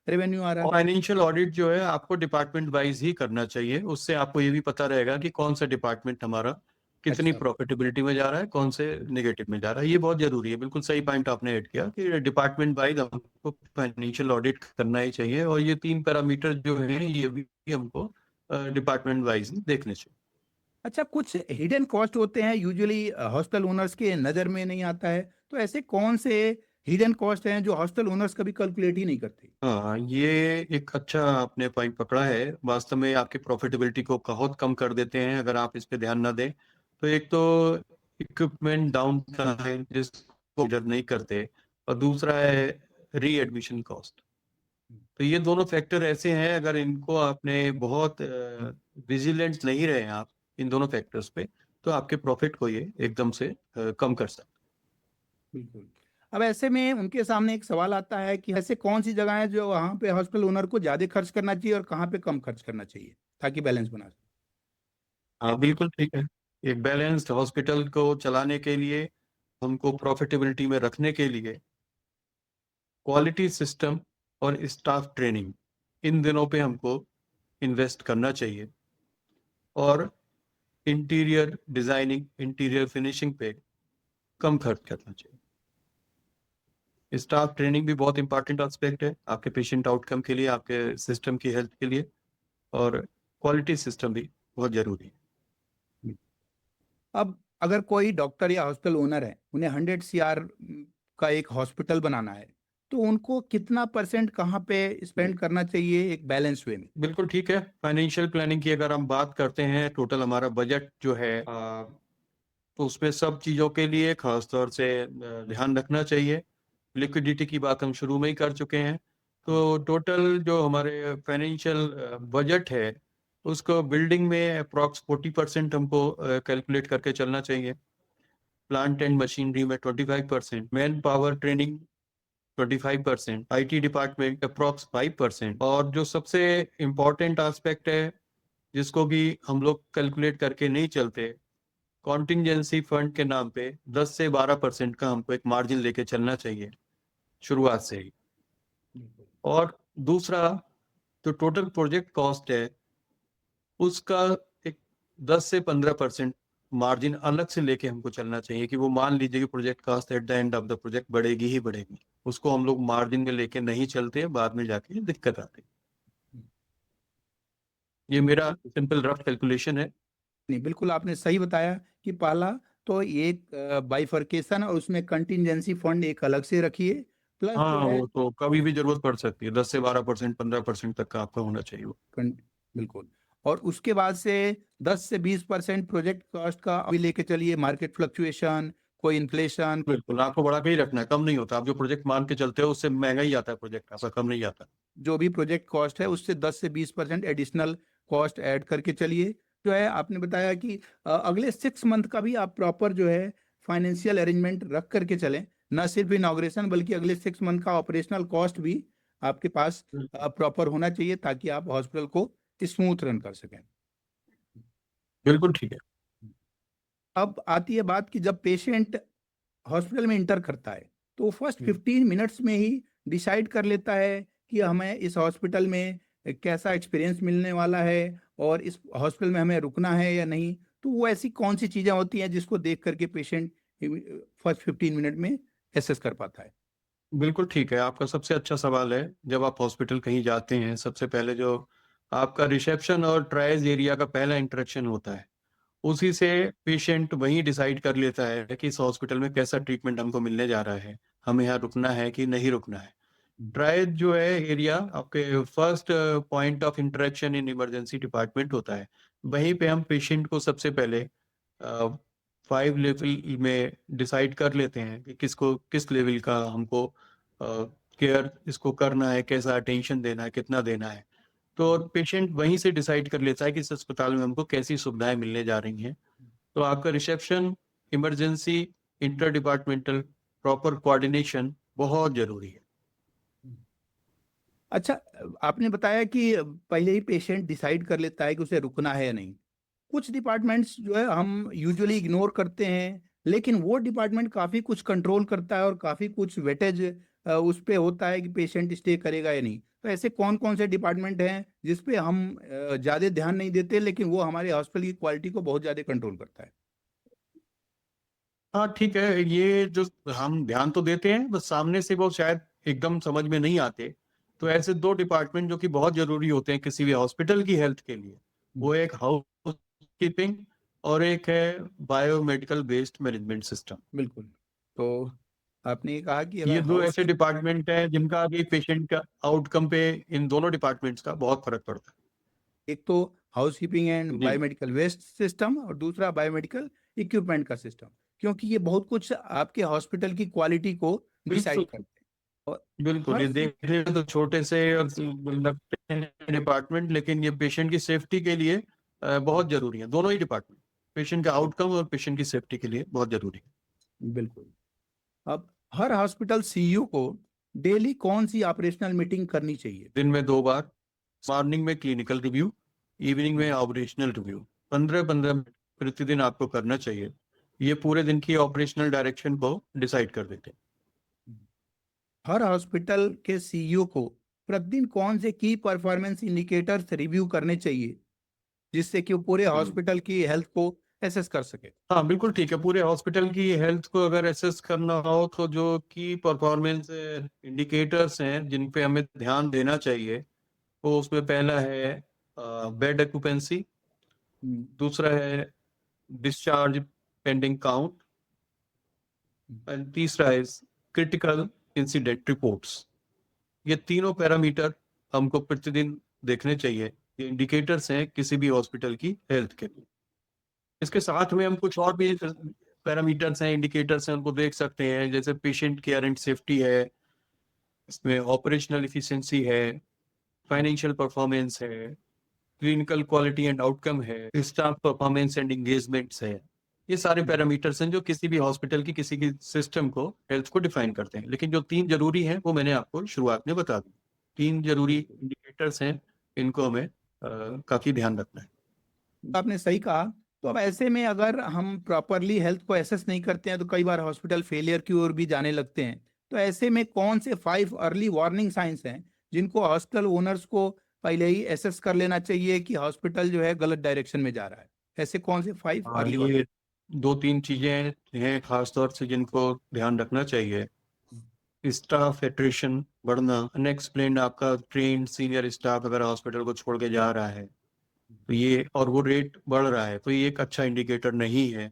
रेवेन्यू आ रहा है। फाइनेंशियल ऑडिट जो है आपको डिपार्टमेंट वाइज ही करना चाहिए, उससे आपको ये भी पता रहेगा कि कौन सा डिपार्टमेंट हमारा कितनी अच्छा। प्रॉफिटेबिलिटी में जा रहा है, कौन से नेगेटिव में जा रहा है। ये बहुत जरूरी है, बिल्कुल सही पॉइंट आपने ऐड किया कि डिपार्टमेंट वाइज हमको फाइनेंशियल ऑडिट करना ही चाहिए, और ये 3 पैरामीटर जो है ये भी हमको डिपार्टमेंट वाइज देखने चाहिए। अच्छा, कुछ हिडन कॉस्ट होते हैं यूजुअली हॉस्टल ओनर्स के नज़र में नहीं आता है, तो ऐसे कौन से हिडन कॉस्ट हैं जो हॉस्टल ओनर्स कभी कैलकुलेट ही नहीं करते? हाँ, ये एक अच्छा आपने पॉइंट पकड़ा है। वास्तव में आपकी प्रॉफिटेबिलिटी को बहुत कम कर देते हैं अगर आप इस पे ध्यान ना दें। तो एक तो इक्विपमेंट डाउन टाइम जिसको consider नहीं करते, और दूसरा है री एडमिशन कॉस्ट। तो ये दोनों फैक्टर ऐसे हैं, अगर इनको आपने बहुत विजिलेंट नहीं रहे आप इन दोनों फैक्टर्स पे, तो आपके प्रॉफिट को ये एकदम से कम कर सकते। बिल्कुल। अब ऐसे में उनके सामने एक सवाल आता है कि ऐसे कौन सी जगह है जो वहाँ पे हॉस्पिटल ओनर को ज्यादा खर्च करना चाहिए और कहाँ पे कम खर्च करना चाहिए ताकि बैलेंस बना सके। हाँ बिल्कुल ठीक है। एक बैलेंस्ड हॉस्पिटल को चलाने के लिए, हमको प्रॉफिटेबिलिटी में रखने के लिए क्वालिटी सिस्टम और स्टाफ ट्रेनिंग, इन दिनों पे हमको इन्वेस्ट करना चाहिए, और इंटीरियर डिजाइनिंग, इंटीरियर फिनिशिंग पे कम खर्च करना चाहिए। स्टाफ ट्रेनिंग भी बहुत इंपॉर्टेंट एस्पेक्ट है आपके पेशेंट आउटकम के लिए, आपके सिस्टम की हेल्थ के लिए, और क्वालिटी सिस्टम भी बहुत जरूरी है। अब अगर कोई डॉक्टर या हॉस्पिटल ओनर है, उन्हें 100 CR का एक हॉस्पिटल बनाना है, तो उनको कितना % कहाँ पे स्पेंड करना चाहिए एक बैलेंस वे में? बिल्कुल ठीक है। फाइनेंशियल प्लानिंग की अगर हम बात करते हैं, टोटल हमारा बजट जो है, तो उसमें सब चीज़ों के लिए खासतौर से ध्यान रखना चाहिए। लिक्विडिटी की बात हम शुरू में ही कर चुके हैं। तो टोटल जो हमारे फाइनेंशियल बजट है, उसको बिल्डिंग में अप्रॉक्स 40% हमको कैलकुलेट करके चलना चाहिए। प्लांट एंड मशीनरी में 25%, man power training 25%, IT department approx 5%, और जो सबसे इम्पोर्टेंट एस्पेक्ट है जिसको भी हम लोग कैलकुलेट करके नहीं चलते, कॉन्टिंजेंसी फंड के नाम पे 10 से 12% का हमको एक मार्जिन लेके चलना चाहिए शुरुआत से ही। और दूसरा, जो टोटल प्रोजेक्ट कॉस्ट है, उसका एक 10 से 15% मार्जिन अलग से लेके हमको चलना चाहिए, कि वो मान लीजिए कि project cost at the end of the project बढ़ेगी ही बढ़ेगी, उसको हम लोग मार्जिन में लेके नहीं चलते, बाद में जाके दिक्कत आती है। ये मेरा सिंपल रफ कैलकुलेशन है। नहीं, बिल्कुल आपने सही बताया कि पहला तो एक बाइफर्केशन और उसमें कंटिजेंसी फंड एक अलग से रखिए, प्लस हाँ, जो है वो तो कभी भी जरूरत पड़ सकती है। 10 से 12%, 15% तक का आपका होना चाहिए वो। बिल्कुल। और उसके बाद से 10 से 20% प्रोजेक्ट कॉस्ट का अभी लेके चलिए, मार्केट फ्लक्चुएशन, कोई इन्फ्लेशन, बिल्कुल, आपको बढ़ा के ही रखना है, कम नहीं होता। आप जो प्रोजेक्ट मान के चलते हो उससे महंगा ही आता है प्रोजेक्ट, आपका कम नहीं आता। जो भी प्रोजेक्ट कॉस्ट है उससे 10 से 20% एडिशनल कॉस्ट ऐड करके चलिए। जो है आपने बताया कि अगले 6 मंथ का भी आप प्रॉपर जो है फाइनेंशियल अरेंजमेंट रख करके चलें, न सिर्फ इनॉग्रेशन बल्कि अगले 6 मंथ का ऑपरेशनल कॉस्ट भी आपके पास प्रॉपर होना चाहिए ताकि आप हॉस्पिटल को स्मूथ रन कर सकें। बिल्कुल ठीक है। अब आती है बात कि जब पेशेंट हॉस्पिटल में इंटर करता है तो फर्स्ट 15 मिनट्स में ही डिसाइड कर लेता है कि हमें इस हॉस्पिटल में कैसा एक्सपीरियंस मिलने वाला है और इस हॉस्पिटल में हमें रुकना है या नहीं। तो वो ऐसी कौन सी चीज़ें होती हैं जिसको देख करके पेशेंट फर्स्ट 15 मिनट में एसेस कर पाता है? बिल्कुल ठीक है, आपका सबसे अच्छा सवाल है। जब आप हॉस्पिटल कहीं जाते हैं, सबसे पहले जो आपका रिसेप्शन और ट्रायज एरिया का पहला इंटरेक्शन होता है, उसी से पेशेंट वही डिसाइड कर लेता है कि इस हॉस्पिटल में कैसा ट्रीटमेंट हमको मिलने जा रहा है, हमें यहाँ रुकना है कि नहीं रुकना है। ट्रायज जो है एरिया, आपके first point of interaction in emergency department होता है। वहीं पे हम पेशेंट को सबसे पहले 5 लेवल में डिसाइड कर लेते हैं कि किसको किस लेवल का हमको केयर इसको करना है, कैसा अटेंशन देना है, कितना देना है। तो पेशेंट वहीं से डिसाइड कर लेता है कि इस अस्पताल में हमको कैसी सुविधाएं मिलने जा रही हैं। तो आपका reception, emergency, inter departmental proper coordination बहुत जरूरी है। अच्छा, आपने बताया कि पहले ही पेशेंट डिसाइड कर लेता है कि उसे रुकना है या नहीं। कुछ डिपार्टमेंट्स जो है हम यूजुअली इग्नोर करते हैं, लेकिन वो डिपार्टमेंट काफ़ी कुछ कंट्रोल करता है और काफ़ी कुछ वेटेज उस पे होता है कि पेशेंट स्टे करेगा या नहीं। तो ऐसे कौन कौन से डिपार्टमेंट हैं जिस पे हम ज़्यादा ध्यान नहीं देते लेकिन वो हमारे हॉस्पिटल की क्वालिटी को बहुत ज़्यादा कंट्रोल करता है? हाँ ठीक है, ये जो हम ध्यान तो देते हैं, बस सामने से वो शायद एकदम समझ में नहीं आते। तो ऐसे 2 डिपार्टमेंट जो कि बहुत जरूरी होते हैं किसी भी हॉस्पिटल की हेल्थ के लिए, वो एक हाउस कीपिंग और एक है बायोमेडिकल बेस्ड मैनेजमेंट सिस्टम। बिल्कुल। तो आपने ये कहा कि ये अगर 2 हाउस ऐसे डिपार्टमेंट हैं जिनका भी पेशेंट का आउटकम पे इन दोनों डिपार्टमेंट्स का बहुत फर्क पड़ता एक तो हाउसकीपिंग एंड है। जी बायोमेडिकल वेस्ट सिस्टम और दूसरा बायोमेडिकल इक्विपमेंट का सिस्टम, क्योंकि ये बहुत कुछ आपके हॉस्पिटल की क्वालिटी को डिसाइड बिल्कुल। करते हैं। और बिल्कुल, हर ये देखने में तो छोटे से लगते हैं डिपार्टमेंट, लेकिन ये पेशेंट की सेफ्टी के लिए बहुत जरूरी है। दोनों ही डिपार्टमेंट पेशेंट का आउटकम और पेशेंट की सेफ्टी के लिए बहुत जरूरी है। बिल्कुल। अब हर हॉस्पिटल सीईओ को डेली कौन सी ऑपरेशनल मीटिंग करनी चाहिए? दिन में 2 बार, मॉर्निंग में क्लिनिकल रिव्यू, इवनिंग में ऑपरेशनल रिव्यू, 15-15 मिनट प्रतिदिन आपको करना चाहिए। ये पूरे दिन की ऑपरेशनल डायरेक्शन को डिसाइड कर देते हैं। हर हॉस्पिटल के सीईओ को प्रतिदिन कौन से की परफॉर्मेंस इंडिकेटर्स रिव्यू करने चाहिए जिससे कि वो पूरे हॉस्पिटल की हेल्थ को एसेस कर सके? हाँ बिल्कुल ठीक है। पूरे हॉस्पिटल की हेल्थ को अगर एसेस करना हो तो जो की परफॉर्मेंस इंडिकेटर्स हैं जिन पे हमें ध्यान देना चाहिए, वो उसमें पहला है बेड ऑक्यूपेंसी, दूसरा है डिस्चार्ज पेंडिंग काउंट, एंड तीसरा है क्रिटिकल इंसिडेंट रिपोर्ट्स। ये तीनों पैरामीटर हमको प्रतिदिन देखने चाहिए। ये इंडिकेटर्स हैं किसी भी हॉस्पिटल की हेल्थ के। इसके साथ में हम कुछ और भी पैरामीटर्स हैं, इंडिकेटर्स हैं, उनको देख सकते हैं, जैसे पेशेंट केयर एंड सेफ्टी है, इसमें ऑपरेशनल इफिशिएंसी है, फाइनेंशियल परफॉर्मेंस है, क्लिनिकल क्वालिटी एंड आउटकम है, स्टाफ परफॉर्मेंस एंड एंगेजमेंट्स है। ये सारे पैरामीटर्स हैं जो किसी भी हॉस्पिटल की किसी की सिस्टम को, हेल्थ को डिफाइन करते हैं। लेकिन जो 3 जरूरी हैं वो मैंने आपको शुरुआत में बता दी। 3 जरूरी इंडिकेटर्स हैं, इनको हमें काफी ध्यान रखना है। आपने सही कहा। तो अब ऐसे में अगर हम प्रॉपरली हेल्थ को एसेस नहीं करते हैं तो कई बार हॉस्पिटल फेलियर की ओर भी जाने लगते हैं। तो ऐसे में कौन से 5 अर्ली वार्निंग साइंस हैं जिनको हॉस्पिटल ओनर्स को पहले ही एसेस कर लेना चाहिए कि हॉस्पिटल जो है गलत डायरेक्शन में जा रहा है? ऐसे कौन से 5 हाँ, अर्ली ये 2-3 चीजें हैं खासतौर से जिनको ध्यान रखना चाहिए। स्टाफ एट्रिशन बढ़ना, अनएक्सप्लेन्ड आपका ट्रेन सीनियर स्टाफ अगर हॉस्पिटल को छोड़ के जा रहा है तो ये, और वो रेट बढ़ रहा है, तो ये एक अच्छा इंडिकेटर नहीं है।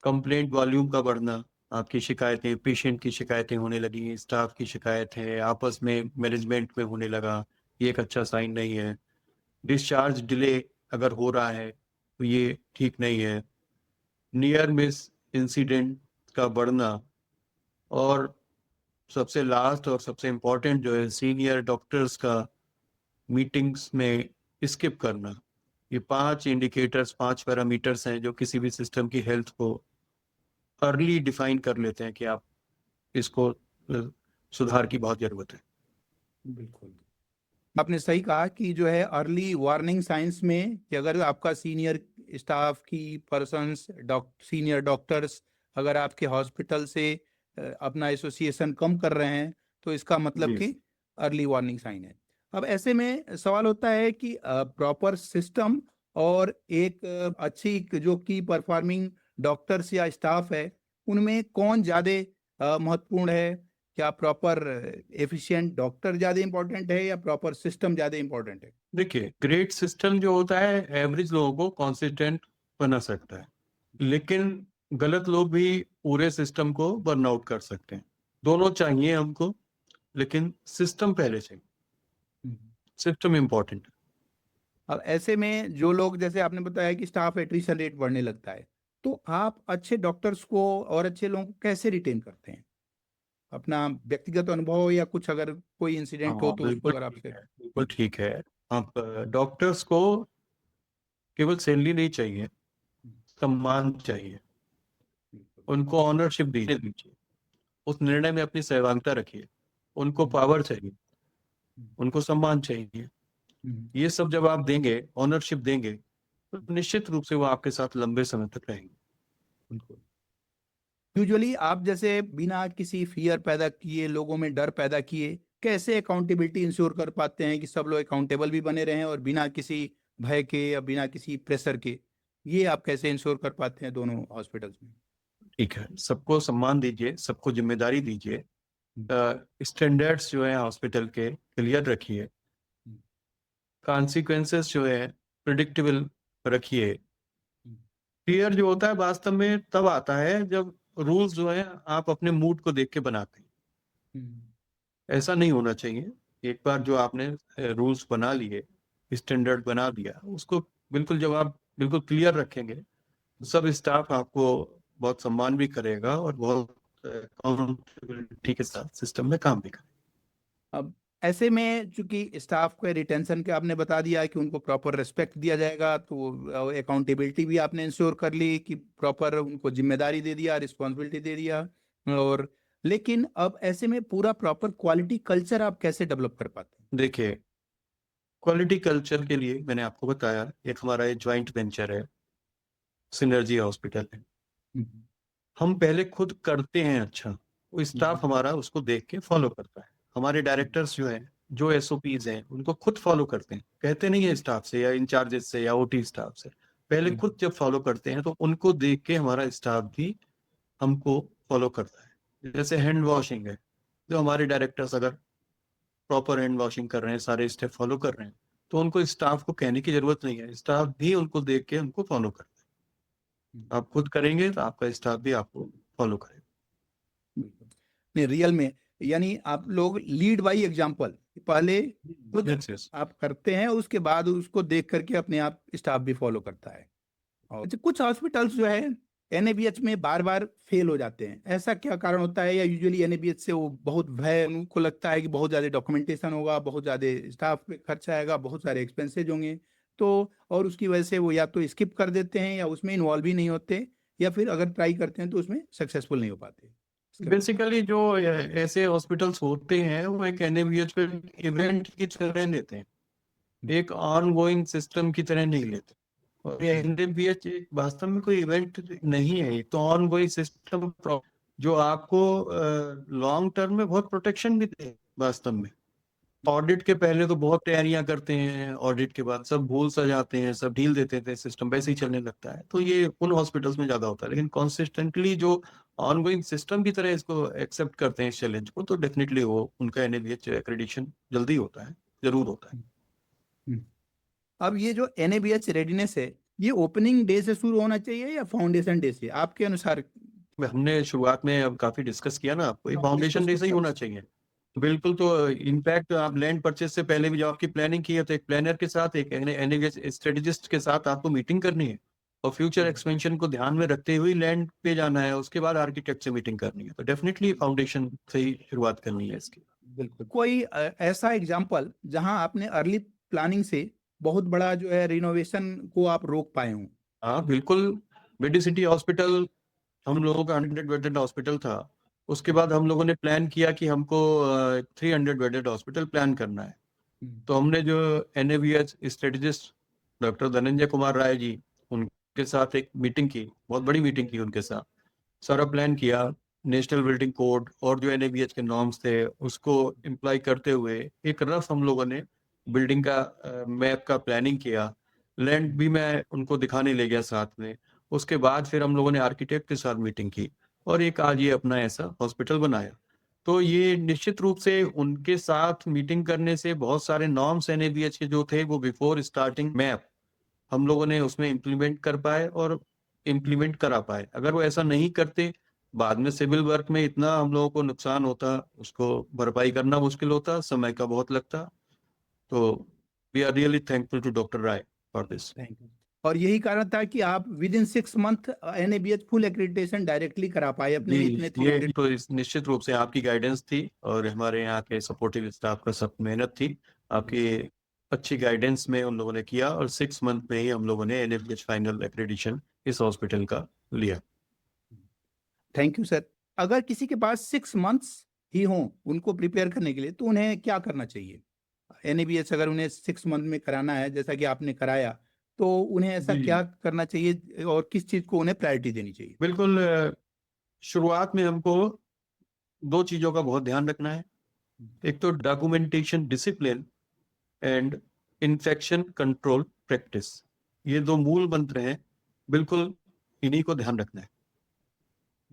कंप्लेंट वॉल्यूम का बढ़ना, आपकी शिकायतें, पेशेंट की शिकायतें होने लगी, स्टाफ की शिकायतें आपस में मैनेजमेंट में होने लगा, ये एक अच्छा साइन नहीं है। डिस्चार्ज डिले अगर हो रहा है तो ये ठीक नहीं है। नियर मिस इंसिडेंट का बढ़ना, और सबसे लास्ट और सबसे इम्पोर्टेंट जो है सीनियर डॉक्टर्स का मीटिंग्स में स्किप करना। ये 5 इंडिकेटर्स, 5 पैरामीटर्स हैं जो किसी भी सिस्टम की हेल्थ को अर्ली डिफाइन कर लेते हैं कि आप इसको सुधार की बहुत जरूरत है। बिल्कुल। आपने सही कहा कि जो है अर्ली वार्निंग साइंस में कि अगर आपका सीनियर स्टाफ की पर्सन्स सीनियर डॉक्टर्स अगर आपके हॉस्पिटल से अपना एसोसिएशन कम कर रहे हैं तो इसका मतलब जी। कि अर्ली वार्निंग साइन है। अब ऐसे में सवाल होता है कि प्रॉपर सिस्टम और एक अच्छी जो की परफॉर्मिंग डॉक्टर्स या स्टाफ है उनमें कौन ज़्यादा महत्वपूर्ण है? क्या प्रॉपर एफिशिएंट डॉक्टर ज्यादा इंपॉर्टेंट है या प्रॉपर सिस्टम ज्यादा इंपॉर्टेंट है? देखिए, ग्रेट सिस्टम जो होता है एवरेज लोगों को कॉन्सिस्टेंट बना सकता है, लेकिन गलत लोग भी पूरे सिस्टम को बर्नआउट कर सकते हैं। दोनों चाहिए हमको, लेकिन सिस्टम पहले चाहिए। सिस्टम इम्पोर्टेंट है। अब ऐसे में जो लोग जैसे आपने बताया कि स्टाफ एट्रिशन रेट बढ़ने लगता है तो आप अच्छे डॉक्टर्स को और अच्छे लोगों को कैसे रिटेन करते हैं? अपना व्यक्तिगत अनुभव या कुछ अगर कोई इंसिडेंट हो हाँ तो उसको बिल्कुल अगर ठीक आपसे। है, बिल्कुल ठीक है। आप डॉक्टर्स को केवल सैलरी नहीं चाहिए, सम्मान चाहिए। उनको ऑनरशिप दीजिए, उस निर्णय में अपनी सहभागिता रखिए। उनको पावर चाहिए, उनको सम्मान चाहिए। ये सब जब आप देंगे, ऑनरशिप देंगे, तो निश्चित रूप से वो आपके साथ लंबे समय तक रहेंगे। बिल्कुल। यूजुअली आप जैसे बिना किसी फियर पैदा किए लोगों में डर पैदा किए कैसे अकाउंटेबिलिटी इंश्योर कर पाते हैं कि सब लोग अकाउंटेबल भी बने रहें और बिना किसी भय के या बिना किसी प्रेशर के? ये आप कैसे इंश्योर कर पाते हैं दोनों हॉस्पिटल्स में? ठीक है, सबको सम्मान दीजिए, सबको जिम्मेदारी दीजिए, स्टैंडर्ड्स जो है हॉस्पिटल के क्लियर रखिए, कॉन्सिक्वेंसेस जो है प्रिडिक्टेबल रखिए। फियर जो होता है वास्तव में तब आता है जब रूल्स जो है आप अपने मूड को देख के बनाते हैं। ऐसा नहीं होना चाहिए। एक बार जो आपने रूल्स बना लिए, स्टैंडर्ड बना दिया, उसको बिल्कुल जब आप बिल्कुल क्लियर रखेंगे, सब स्टाफ आपको बहुत सम्मान भी करेगा और बहुत अकाउंटेबिलिटी के साथ सिस्टम में काम भी करें। अब ऐसे में चूंकि स्टाफ को रिटेंशन के आपने बता दिया कि उनको प्रॉपर रिस्पेक्ट दिया जाएगा, तो अकाउंटेबिलिटी भी आपने इंश्योर कर ली कि प्रॉपर उनको जिम्मेदारी दे दिया, रिस्पॉन्सिबिलिटी दे दिया। और लेकिन अब ऐसे में पूरा प्रॉपर क्वालिटी कल्चर आप कैसे डेवलप कर पाते हैं? देखिए, क्वालिटी कल्चर के लिए मैंने आपको बताया, एक हमारा ये ज्वाइंट वेंचर है, सिनर्जी हॉस्पिटल है। हम पहले खुद करते हैं अच्छा, वो स्टाफ हमारा उसको देख के फॉलो करता है। हमारे डायरेक्टर्स जो हैं, जो एसओपीज हैं, उनको खुद फॉलो करते हैं, कहते नहीं है स्टाफ से या इंचार्जेस से या ओटी स्टाफ से। पहले खुद जब फॉलो करते हैं तो उनको देख के हमारा स्टाफ भी हमको फॉलो करता है। जैसे हैंड वॉशिंग है, जो हमारे डायरेक्टर्स अगर प्रॉपर हैंड वॉशिंग कर रहे हैं, सारे स्टेप फॉलो कर रहे हैं, तो उनको स्टाफ को कहने की जरूरत नहीं है, स्टाफ भी उनको देख के उनको फॉलो करता है। आप खुद करेंगे तो आपका स्टाफ भी आपको फॉलो करेगा। नहीं, रियल में यानी आप लोग लीड बाई एग्जांपल, पहले खुद आप करते हैं, उसके बाद उसको देख करके अपने आप स्टाफ भी फॉलो करता है। और कुछ हॉस्पिटल्स जो है एनएबीएच में बार बार फेल हो जाते हैं, ऐसा क्या कारण होता है? या यूजुअली एनएबीएच से वो बहुत भय, उनको लगता है कि बहुत ज़्यादा डॉक्यूमेंटेशन होगा, बहुत ज़्यादा स्टाफ पे खर्चा आएगा, बहुत सारे एक्सपेंसेज होंगे, तो और उसकी वजह से वो या तो स्किप कर देते हैं या उसमें इन्वॉल्व ही नहीं होते, या फिर अगर ट्राई करते हैं तो उसमें सक्सेसफुल नहीं हो पाते। बेसिकली जो ऐसे हॉस्पिटल्स होते हैं वो एक एनएबीएच पे इवेंट की तरह लेते हैं, एक ऑन गोइंग सिस्टम की तरह नहीं लेते। और ये एनएबीएच वास्तव में कोई इवेंट नहीं है, तो ऑन गोइंग सिस्टम जो आपको लॉन्ग टर्म में बहुत प्रोटेक्शन भी दे। वास्तव में ऑडिट के पहले तो बहुत तैयारियां करते हैं, ऑडिट के बाद सब भूल सा जाते हैं, सब ढील देते थे, सिस्टम वैसे ही चलने लगता है। तो ये उन हॉस्पिटल्स में ज्यादा होता है, लेकिन कॉन्सिस्टेंटली जो ऑनगोइंग सिस्टम की तरह इसको एक्सेप्ट करते हैं इस चैलेंज को, तो डेफिनेटली वो उनका एनएबीएच एक्रेडिशन जल्दी होता है, जरूर होता है। अब ये जो एनएबीएच रेडीनेस है, ये ओपनिंग डे से शुरू होना चाहिए या फाउंडेशन डे से, आपके अनुसार? हमने शुरुआत में अब काफी डिस्कस किया ना आपको, ये फाउंडेशन डे से ही होना चाहिए बिल्कुल। तो इनफैक्ट आप लैंड परचेज से पहले भी जब आपकी प्लानिंग की है, तो एक प्लानर के साथ, एक एनएबीएच स्ट्रेटेजिस्ट के साथ आपको मीटिंग करनी है, और फ्यूचर एक्सपेंशन को ध्यान में रखते हुए लैंड पे जाना है, उसके बाद आर्किटेक्ट से मीटिंग करनी है। तो डेफिनेटली फाउंडेशन से ही शुरुआत करनी है इसकी। बिल्कुल। कोई ऐसा एग्जांपल जहां आपने अर्ली प्लानिंग से बहुत बड़ा जो है रिनोवेशन को आप रोक पाए हों? हाँ बिल्कुल, मेडी सिटी हॉस्पिटल हम लोगों का 100 बेडेड हॉस्पिटल था। उसके बाद हम लोगों ने प्लान किया कि हमको 300 बेडेड हॉस्पिटल प्लान करना है। तो हमने जो NABH strategist doctor Dhananjay Kumar Rai ji, उनके साथ एक मीटिंग की, बहुत बड़ी मीटिंग की उनके साथ, सारा प्लान किया, नेशनल बिल्डिंग कोड और जो एनएबीएच के नॉर्म्स थे उसको इम्प्लाई करते हुए एक रफ हम लोगों ने बिल्डिंग का मैप का प्लानिंग किया। लैंड भी मैं उनको दिखाने ले गया साथ में। उसके बाद फिर हम लोगों ने आर्किटेक्ट के साथ मीटिंग की, और एक आज ये अपना ऐसा हॉस्पिटल बनाया। तो ये निश्चित रूप से उनके साथ मीटिंग करने से बहुत सारे नॉर्म्स एनएबीएच के जो थे वो बिफोर स्टार्टिंग मैप हम लोगों ने उसमें इम्प्लीमेंट कर पाए और इम्प्लीमेंट करा पाए। अगर वो ऐसा नहीं करते, बाद में सिविल वर्क में इतना हम लोगों को नुकसान होता, उसको भरपाई करना मुश्किल होता, समय का बहुत लगता। तो we are really thankful to doctor Rai for this. Thank you. और यही कारण था कि आप within 6 month NABH full accreditation directly करा पाए अपने इतने ये तो निश्चित रूप से आपकी गाइडेंस थी और हमारे यहाँ के सपोर्टिव स्टाफ का सब मेहनत थी। आपकी अच्छी गाइडेंस में उन लोगों ने किया, और 6 मंथ में ही हम लोगों ने एनएबीएच फाइनल एक्रेडिशन इस हॉस्पिटल का लिया। Thank you sir. अगर किसी के पास 6 मंथ्स ही हों उनको प्रिपेयर करने के लिए, तो उन्हें क्या करना चाहिए? एनएबीएच अगर उन्हें 6 मंथ में कराना है जैसा कि आपने कराया, तो उन्हें ऐसा क्या करना चाहिए और किस चीज को उन्हें प्रायोरिटी देनी चाहिए? बिल्कुल, शुरुआत में हमको 2 चीजों का बहुत ध्यान रखना है। एक तो documentation discipline and infection control practice, ये 2 मूल मंत्र हैं, बिल्कुल इन्हीं को ध्यान रखना है।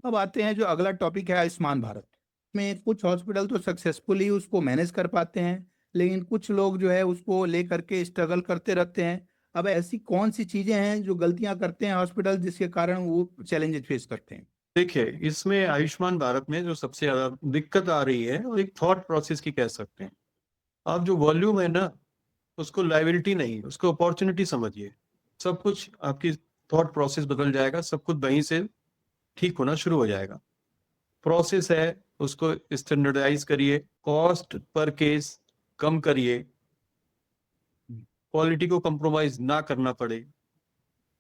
अब आते हैं जो अगला टॉपिक है, आयुष्मान भारत में कुछ हॉस्पिटल तो सक्सेसफुली उसको मैनेज कर पाते हैं, लेकिन कुछ लोग जो है उसको लेकर के स्ट्रगल करते रहते हैं। अब ऐसी कौन सी चीजें हैं जो गलतियां करते हैं हॉस्पिटल जिसके कारण वो चैलेंजेस फेस करते हैं? देखिए, इसमें आयुष्मान भारत में जो सबसे ज्यादा दिक्कत आ रही है वो एक थॉट प्रोसेस की कह सकते हैं। आप जो वॉल्यूम है ना, उसको लायबिलिटी नहीं, उसको अपॉर्चुनिटी समझिए। सब कुछ आपकी थॉट प्रोसेस बदल जाएगा, सब कुछ वहीं से ठीक होना शुरू हो जाएगा। प्रोसेस है उसको स्टैंडर्डाइज करिए, कॉस्ट पर केस कम करिए, क्वालिटी को कंप्रोमाइज ना करना पड़े।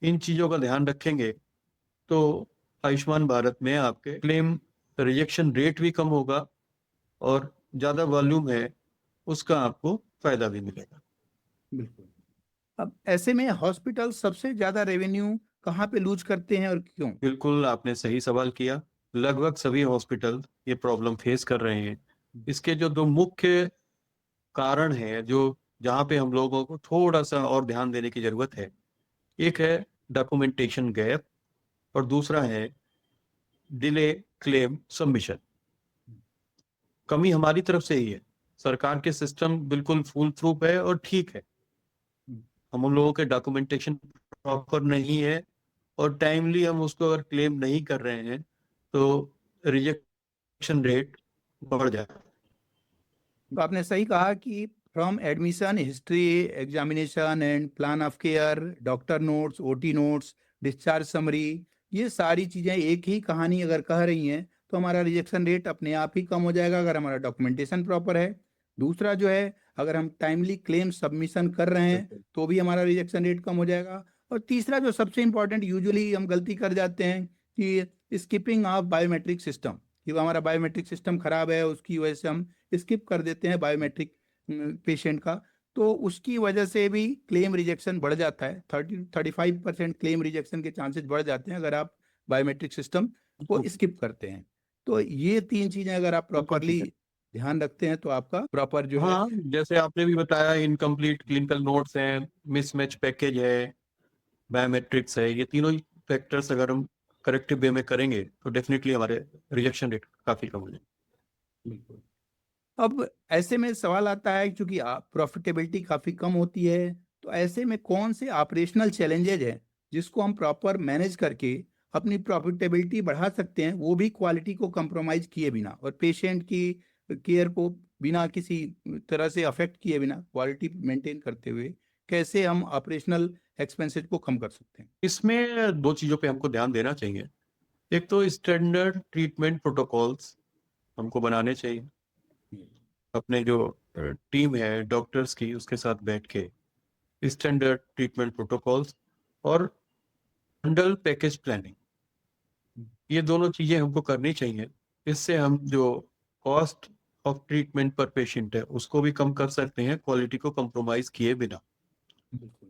इन चीजों का ध्यान रखेंगे तो आयुष्मान भारत में आपके क्लेम रिजेक्शन रेट भी कम होगा और ज्यादा वॉल्यूम है उसका आपको फायदा भी मिलेगा। बिल्कुल। अब ऐसे में हॉस्पिटल सबसे ज्यादा रेवेन्यू कहाँ पे लूज करते हैं और क्यों? बिल्कुल आपने सही सवाल किया। लगभग सभी हॉस्पिटल ये प्रॉब्लम फेस कर रहे हैं। इसके जो दो मुख्य कारण है जो जहाँ पे हम लोगों को थोड़ा सा और ध्यान देने की जरूरत है, एक है डॉक्यूमेंटेशन गैप और दूसरा है डिले क्लेम सबमिशन। कमी हमारी तरफ से ही है। सरकार के सिस्टम बिल्कुल फुल प्रूफ है और ठीक है, हम उन लोगों के डॉक्यूमेंटेशन प्रॉपर नहीं है और टाइमली हम उसको अगर क्लेम नहीं कर रहे हैं तो रिजेक्शन रेट बढ़ जाए। तो आपने सही कहा कि from admission, history, examination and plan of care, doctor notes, OT notes, discharge summary, ये सारी चीजें एक ही कहानी अगर कह रही हैं तो हमारा रिजेक्शन रेट अपने आप ही कम हो जाएगा अगर हमारा डॉक्यूमेंटेशन प्रॉपर है। दूसरा जो है, अगर हम टाइमली क्लेम सबमिशन कर रहे हैं तो भी हमारा रिजेक्शन रेट कम हो जाएगा। और तीसरा जो सबसे इंपॉर्टेंट यूजुअली हम गलती कर जाते हैं कि स्किपिंग ऑफ बायोमेट्रिक सिस्टम, कि वो हमारा बायोमेट्रिक सिस्टम खराब है उसकी वजह से हम स्किप कर देते हैं बायोमेट्रिक पेशेंट का, तो उसकी वजह से भी क्लेम रिजेक्शन बढ़ जाता है। 35% क्लेम रिजेक्शन के चांसेस बढ़ जाते हैं अगर आप बायोमेट्रिक सिस्टम को स्किप करते हैं। तो ये तीन चीजें अगर आप प्रॉपरली ध्यान रखते हैं तो आपका प्रॉपर जो है। हाँ, जैसे आपने भी बताया इनकम्प्लीट क्लिनिकल नोट्स हैं, मिसमैच पैकेज है, बायोमेट्रिक्स है, ये तीनों ही फैक्टर्स अगर हम करेक्टिव वे में करेंगे तो डेफिनेटली हमारे रिजेक्शन रेट काफी कम हो जाएगा। बिल्कुल। अब ऐसे में सवाल आता है, क्योंकि प्रॉफिटेबिलिटी काफी कम होती है, तो ऐसे में कौन से ऑपरेशनल चैलेंजेज हैं जिसको हम प्रॉपर मैनेज करके अपनी प्रॉफिटेबिलिटी बढ़ा सकते हैं, वो भी क्वालिटी को कंप्रोमाइज किए बिना और पेशेंट की केयर को बिना किसी तरह से अफेक्ट किए बिना क्वालिटी मेंटेन करते हुए कैसे हम ऑपरेशनल एक्सपेंसेस को कम कर सकते हैं? इसमें दो चीजों पे हमको ध्यान देना चाहिए। एक तो स्टैंडर्ड ट्रीटमेंट प्रोटोकॉल्स हमको बनाने चाहिए, अपने जो टीम है डॉक्टर्स की उसके साथ बैठ के स्टैंडर्ड ट्रीटमेंट प्रोटोकॉल्स और बंडल पैकेज प्लानिंग, ये दोनों चीजें हमको करनी चाहिए। इससे हम जो कॉस्ट ऑफ ट्रीटमेंट पर पेशेंट है उसको भी कम कर सकते हैं, क्वालिटी को कंप्रोमाइज किए बिना।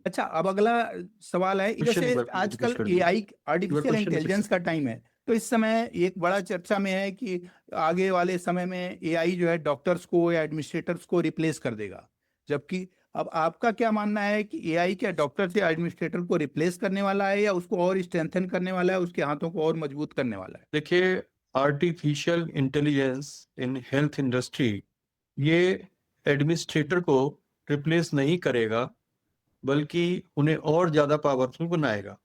अच्छा, अब अगला सवाल है, जैसे आजकल एआई, आर्टिफिशियल इंटेलिजेंस का टाइम है, तो इस समय एक बड़ा चर्चा में है कि आगे वाले समय में एआई जो है डॉक्टर्स को या एडमिनिस्ट्रेटर्स को रिप्लेस कर देगा। जबकि अब आपका क्या मानना है कि एआई क्या डॉक्टर या एडमिनिस्ट्रेटर को रिप्लेस करने वाला है या उसको और स्ट्रेंथन करने वाला है, उसके हाथों को और मजबूत करने वाला है? देखिए, artificial intelligence in health industry ये एडमिनिस्ट्रेटर को रिप्लेस नहीं करेगा बल्कि उन्हें और ज्यादा पावरफुल बनाएगा।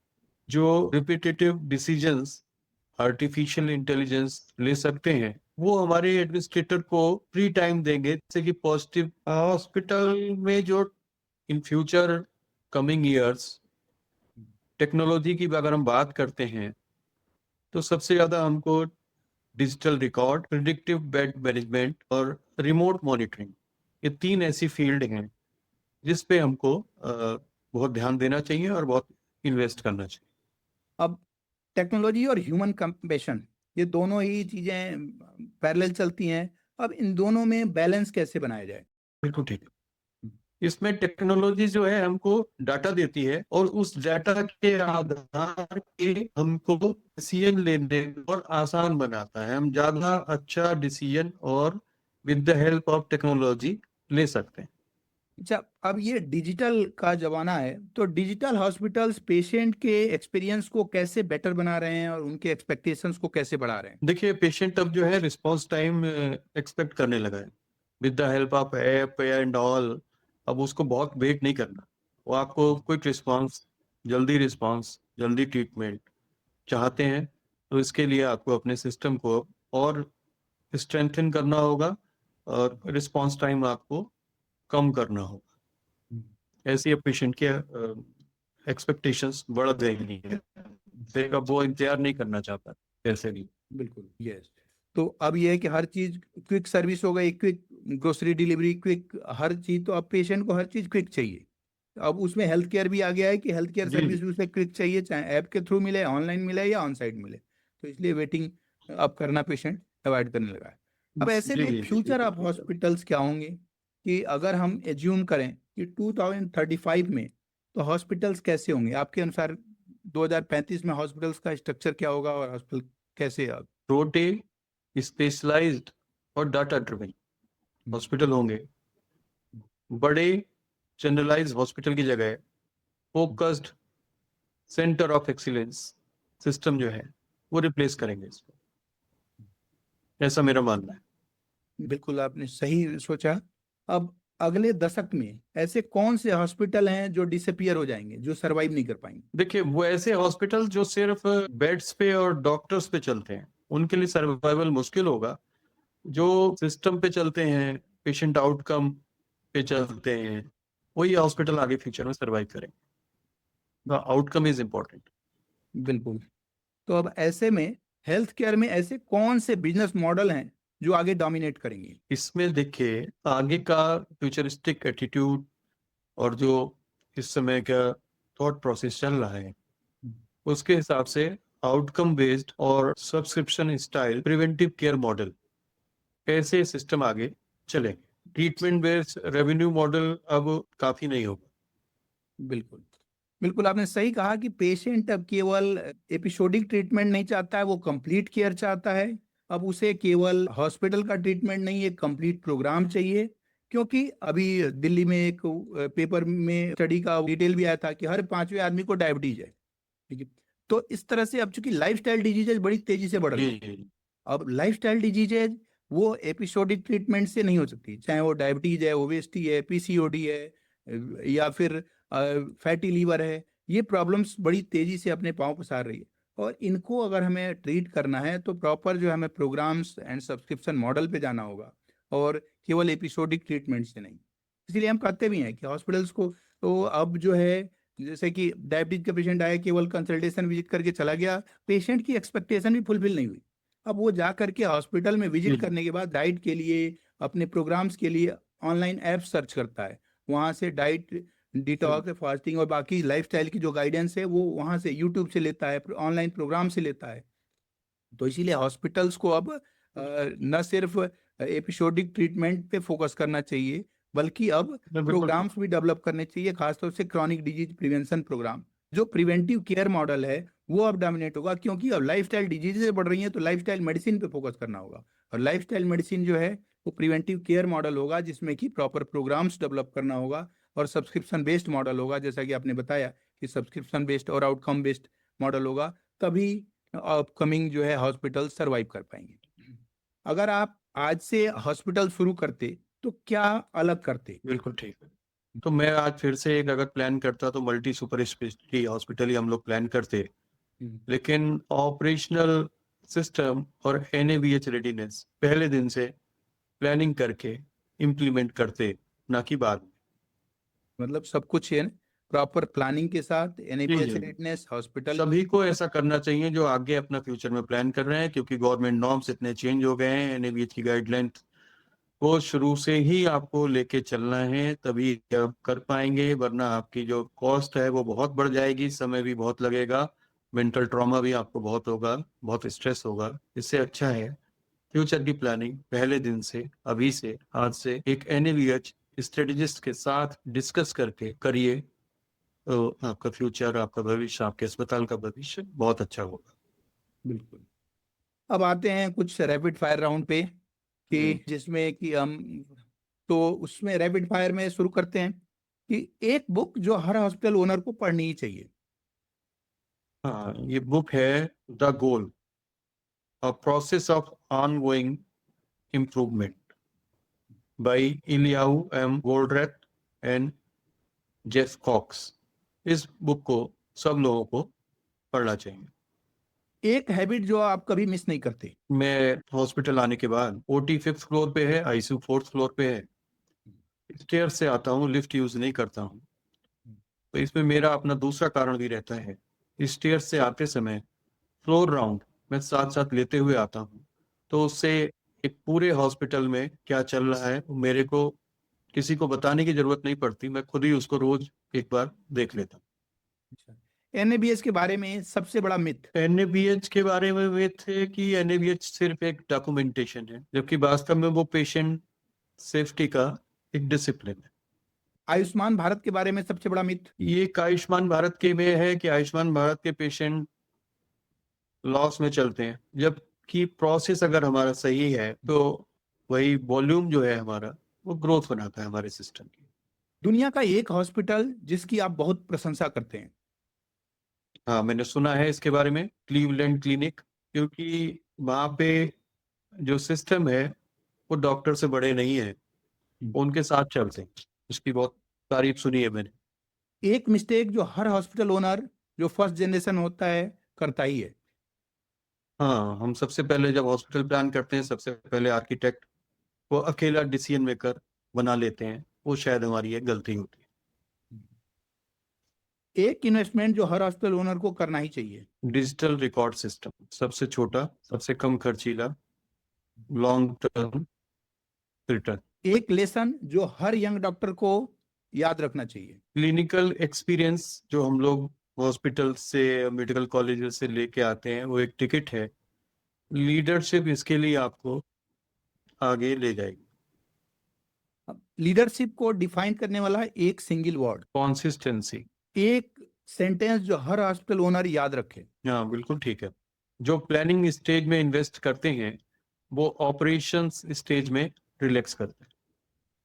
जो रिपीटेटिव डिसीजंस आर्टिफिशियल इंटेलिजेंस ले सकते हैं वो हमारे एडमिनिस्ट्रेटर को फ्री टाइम देंगे, जैसे कि पॉजिटिव हॉस्पिटल में जो in future coming years technology की अगर हम बात करते हैं तो सबसे ज्यादा हमको digital record, predictive bed management और रिमोट मॉनिटरिंग, ये तीन ऐसी फील्ड हैं जिस पे हमको बहुत ध्यान देना चाहिए और बहुत इन्वेस्ट करना चाहिए। अब टेक्नोलॉजी और ह्यूमन कंपैशन, ये दोनों ही चीजें पैरेलल चलती हैं, अब इन दोनों में बैलेंस कैसे बनाया जाए? बिल्कुल ठीक है। इसमें टेक्नोलॉजी जो है हमको डाटा देती है और उस डाटा के आधार पे हमको डिसीजन लेने और आसान बनाता है। हम ज्यादा अच्छा डिसीजन और with the help of technology ले सकते हैं। अच्छा, अब ये डिजिटल का जमाना है, तो डिजिटल हॉस्पिटल्स पेशेंट के एक्सपीरियंस को कैसे बेटर बना रहे हैं और उनके एक्सपेक्टेशंस को कैसे बढ़ा रहे हैं? देखिए, पेशेंट अब जो है रिस्पॉन्स टाइम एक्सपेक्ट करने लगा है with the help of app and all. अब उसको बहुत वेट नहीं करना, वो आपको क्विक रिस्पॉन्स, जल्दी रिस्पॉन्स, जल्दी ट्रीटमेंट चाहते हैं। तो इसके लिए आपको अपने सिस्टम को और स्ट्रेंथन करना होगा और रिस्पॉन्स टाइम आपको कम करना होगा। ऐसे पेशेंट के एक्सपेक्टेशंस बढ़ गई है, वो इंतजार नहीं करना चाहता कैसे भी। बिल्कुल, यस। तो अब ये है कि हर चीज क्विक सर्विस हो गई, क्विक ग्रोसरी डिलीवरी, क्विक हर चीज, तो अब पेशेंट को हर चीज क्विक चाहिए। अब उसमें हेल्थ केयर भी आ गया है कि हेल्थ केयर जी सर्विस जी भी उसे क्विक चाहिए, चाहे ऐप के थ्रू मिले, ऑनलाइन मिले या ऑन साइट मिले। तो इसलिए वेटिंग अब करना पेशेंट अवॉइड करने लगा है। अब ऐसे जी में जी जी फ्यूचर बिल्कुल ऑफ बिल्कुल। हॉस्पिटल्स क्या होंगे, कि अगर हम एज्यूम करें कि 2035 में तो हॉस्पिटल्स कैसे होंगे आपके अनुसार? 2035 में हॉस्पिटल्स का स्ट्रक्चर क्या होगा और हॉस्पिटल कैसे? छोटे, स्पेशलाइज्ड और डाटा ड्रिवन हॉस्पिटल होंगे। बड़े जनरलाइज हॉस्पिटल की जगह focused centre of excellence system जो है वो रिप्लेस करेंगे इसको, ऐसा मेरा मानना है। बिल्कुल आपने सही सोचा। अब अगले दशक में ऐसे कौन से हॉस्पिटल हैं जो डिसअपियर हो जाएंगे, जो सरवाइव नहीं कर पाएंगे? देखिए, वो ऐसे हॉस्पिटल जो सिर्फ बेड्स पे और डॉक्टर्स पे चलते हैं उनके लिए सर्वाइवल मुश्किल होगा। जो सिस्टम पे चलते हैं, पेशेंट आउटकम पे चलते हैं, वही हॉस्पिटल आगे फ्यूचर में सर्वाइव करेंगे। The outcome is important. बिल्कुल। तो अब ऐसे में हेल्थ केयर में ऐसे कौन से बिजनेस मॉडल हैं जो आगे डोमिनेट करेंगे? इसमें देखिए, आगे का फ्यूचरिस्टिक एटीट्यूड और जो इस समय का थॉट प्रोसेस चल रहा है उसके हिसाब से आउटकम बेस्ड और subscription style preventive care model, ऐसे सिस्टम आगे चलेंगे। ट्रीटमेंट बेस्ड रेवेन्यू मॉडल अब काफी नहीं होगा। बिल्कुल। बिल्कुल आपने सही कहा कि पेशेंट अब केवल एपिसोडिक ट्रीटमेंट नहीं चाहता है, वो कंप्लीट केयर चाहता है। अब उसे केवल हॉस्पिटल का ट्रीटमेंट नहीं, एक कंप्लीट प्रोग्राम चाहिए। क्योंकि अभी दिल्ली में एक पेपर में स्टडी का डिटेल भी आया था कि हर 5वें आदमी को डायबिटीज है। ठीक है। तो इस तरह से अब चूंकि लाइफस्टाइल डिजीजेज बड़ी तेजी से बढ़ रही जी है। जी अब लाइफस्टाइल डिजीजेज वो एपिसोडिक ट्रीटमेंट से नहीं हो सकती, चाहे वो डायबिटीज है, ओबेसिटी है, पीसीओडी है, या फिर फैटी लीवर है। ये प्रॉब्लम्स बड़ी तेजी से अपने पांव पसार रही है। और इनको अगर हमें ट्रीट करना है तो प्रॉपर जो है हमें प्रोग्राम्स एंड सब्सक्रिप्शन मॉडल पे जाना होगा, और केवल एपिसोडिक ट्रीटमेंट से नहीं। इसलिए हम कहते भी हैं कि हॉस्पिटल्स को तो अब जो है, जैसे कि डायबिटीज का पेशेंट आया, केवल कंसल्टेशन विजिट करके चला गया, पेशेंट की एक्सपेक्टेशन भी फुलफिल नहीं हुई। अब वो जा करके हॉस्पिटल में विजिट जी करने के बाद डाइट के लिए, अपने प्रोग्राम्स के लिए ऑनलाइन ऐप सर्च करता है। वहाँ से डाइट, डिटॉक्स, फास्टिंग और बाकी लाइफस्टाइल की जो गाइडेंस है वो वहाँ से यूट्यूब से लेता है, ऑनलाइन प्रोग्राम से लेता है। तो इसीलिए हॉस्पिटल्स को अब न सिर्फ एपिसोडिक ट्रीटमेंट पे फोकस करना चाहिए, बल्कि अब बिल्कुल। प्रोग्राम्स भी डेवलप करने चाहिए, खासतौर से क्रॉनिक डिजीज प्रिवेंशन प्रोग्राम। जो प्रिवेंटिव केयर मॉडल है वो अब डोमिनेट होगा, क्योंकि अब लाइफस्टाइल डिजीजेज बढ़ रही हैं, तो लाइफस्टाइल मेडिसिन पे फोकस करना होगा। और लाइफस्टाइल मेडिसिन जो है वो प्रिवेंटिव केयर मॉडल होगा, जिसमें कि प्रॉपर प्रोग्राम्स डेवलप करना होगा, और सब्सक्रिप्शन बेस्ड मॉडल होगा, जैसा कि आपने बताया कि सब्सक्रिप्शन बेस्ड और आउटकम बेस्ड मॉडल होगा। तभी अपकमिंग जो है हॉस्पिटल सरवाइव कर पाएंगे। अगर आप आज से हॉस्पिटल शुरू करते तो क्या अलग करते? बिल्कुल ठीक है। तो मैं आज फिर से एक अगर प्लान करता तो मल्टी सुपर स्पेशलिटी हॉस्पिटल ही हम लोग प्लान करते। लेकिन ऑपरेशनल सिस्टम और एनएबीएच रेडीनेस पहले दिन से प्लानिंग करके इम्प्लीमेंट करते, ना कि बाद में। मतलब सब कुछ है, प्रॉपर प्लानिंग के साथ जी एनएबीएच जी रेडनेस हॉस्पिटल। सभी को ऐसा करना चाहिए जो आगे अपना फ्यूचर में प्लान कर रहे हैं, क्योंकि गवर्नमेंट नॉर्म्स इतने चेंज हो गए हैं। एनएबीएच की गाइडलाइन को शुरू से ही आपको लेके चलना है, तभी आप कर पाएंगे, वरना आपकी जो कॉस्ट है वो बहुत बढ़ जाएगी, समय भी बहुत लगेगा, मेंटल ट्रॉमा भी आपको बहुत होगा, बहुत स्ट्रेस होगा। इससे अच्छा है फ्यूचर की प्लानिंग पहले दिन से, अभी से, आज से एक एनएबीएच स्ट्रेटेजिस्ट के साथ डिस्कस करके करिए, तो आपका फ्यूचर, आपका भविष्य, आपके अस्पताल का भविष्य बहुत अच्छा होगा। बिल्कुल। अब आते हैं कुछ रैपिड फायर राउंड पे, जी कि जिसमें कि हम, तो उसमें रैपिड फायर में शुरू करते हैं कि एक बुक जो हर हॉस्पिटल ओनर को पढ़नी ही चाहिए। हाँ, ये बुक है the goal, a process of ongoing improvement by Eliyahu M Goldratt and Jeff Cox. इस बुक को सब लोगों को पढ़ना चाहिए। एक हैबिट जो आप कभी मिस नहीं करते? मैं हॉस्पिटल आने के बाद ओटी 5th फ्लोर पे है, आईसीयू 4th फ्लोर पे है, स्टेयर से आता हूँ, लिफ्ट यूज नहीं करता हूँ। तो इसमें मेरा अपना दूसरा कारण भी रहता है। स्टेयर से आते समय फ्लोर राउंड मैं साथ साथ लेते हुए आता हूँ, तो उससे एक पूरे हॉस्पिटल में क्या चल रहा है मेरे को किसी को बताने की जरूरत नहीं पड़ती, मैं खुद ही उसको रोज एक बार देख लेता हूँ। एनएबीएच के बारे में सबसे बड़ा मिथ। एनएबीएच के बारे में ये थे कि एनएबीएच सिर्फ एक डॉक्यूमेंटेशन है, जबकि वास्तव में वो पेशेंट सेफ्टी का एक डिसिप्लिन है। आयुष्मान भारत के बारे में सबसे बड़ा मिथ। ये एक आयुष्मान भारत के में है कि आयुष्मान भारत के पेशेंट लॉस में चलते हैं, जबकि प्रोसेस अगर हमारा सही है तो वही वॉल्यूम जो है हमारा वो ग्रोथ बनाता है हमारे सिस्टम की। दुनिया का एक हॉस्पिटल जिसकी आप बहुत प्रशंसा करते हैं। हाँ, मैंने सुना है इसके बारे में, क्लीवलैंड क्लिनिक, क्योंकि वहाँ पे जो सिस्टम है वो डॉक्टर से बड़े नहीं है, उनके साथ चलते हैं। उसकी बहुत तारीफ सुनी है मैंने। एक मिस्टेक जो हर हॉस्पिटल ओनर जो फर्स्ट जनरेशन होता है करता ही है। हाँ, हम सबसे पहले जब हॉस्पिटल प्लान करते हैं सबसे पहले आर्किटेक्ट वो अकेला डिसीजन मेकर बना लेते हैं, वो शायद हमारी एक गलती होती एक इन्वेस्टमेंट जो हर हॉस्पिटल ओनर को करना ही चाहिए। है। डिजिटल रिकॉर्ड सिस्टम, सबसे छोटा, सबसे कम खर्चीला, लॉन्ग टर्म रिटर्न। एक लेसन जो हर यंग डॉक्टर को याद रखना चाहिए। क्लिनिकल एक्सपीरियंस जो हम लोग हॉस्पिटल से मेडिकल कॉलेज से लेके आते हैं वो एक टिकट है, लीडरशिप इसके लिए आपको आगे ले जाएगी। लीडरशिप को डिफाइन करने वाला एक सिंगल वर्ड, कंसिस्टेंसी। एक सेंटेंस जो हर हॉस्पिटल ओनर याद रखे। हाँ, बिल्कुल ठीक है। जो प्लानिंग स्टेज में इन्वेस्ट करते हैं वो ऑपरेशंस स्टेज में रिलैक्स करते हैं।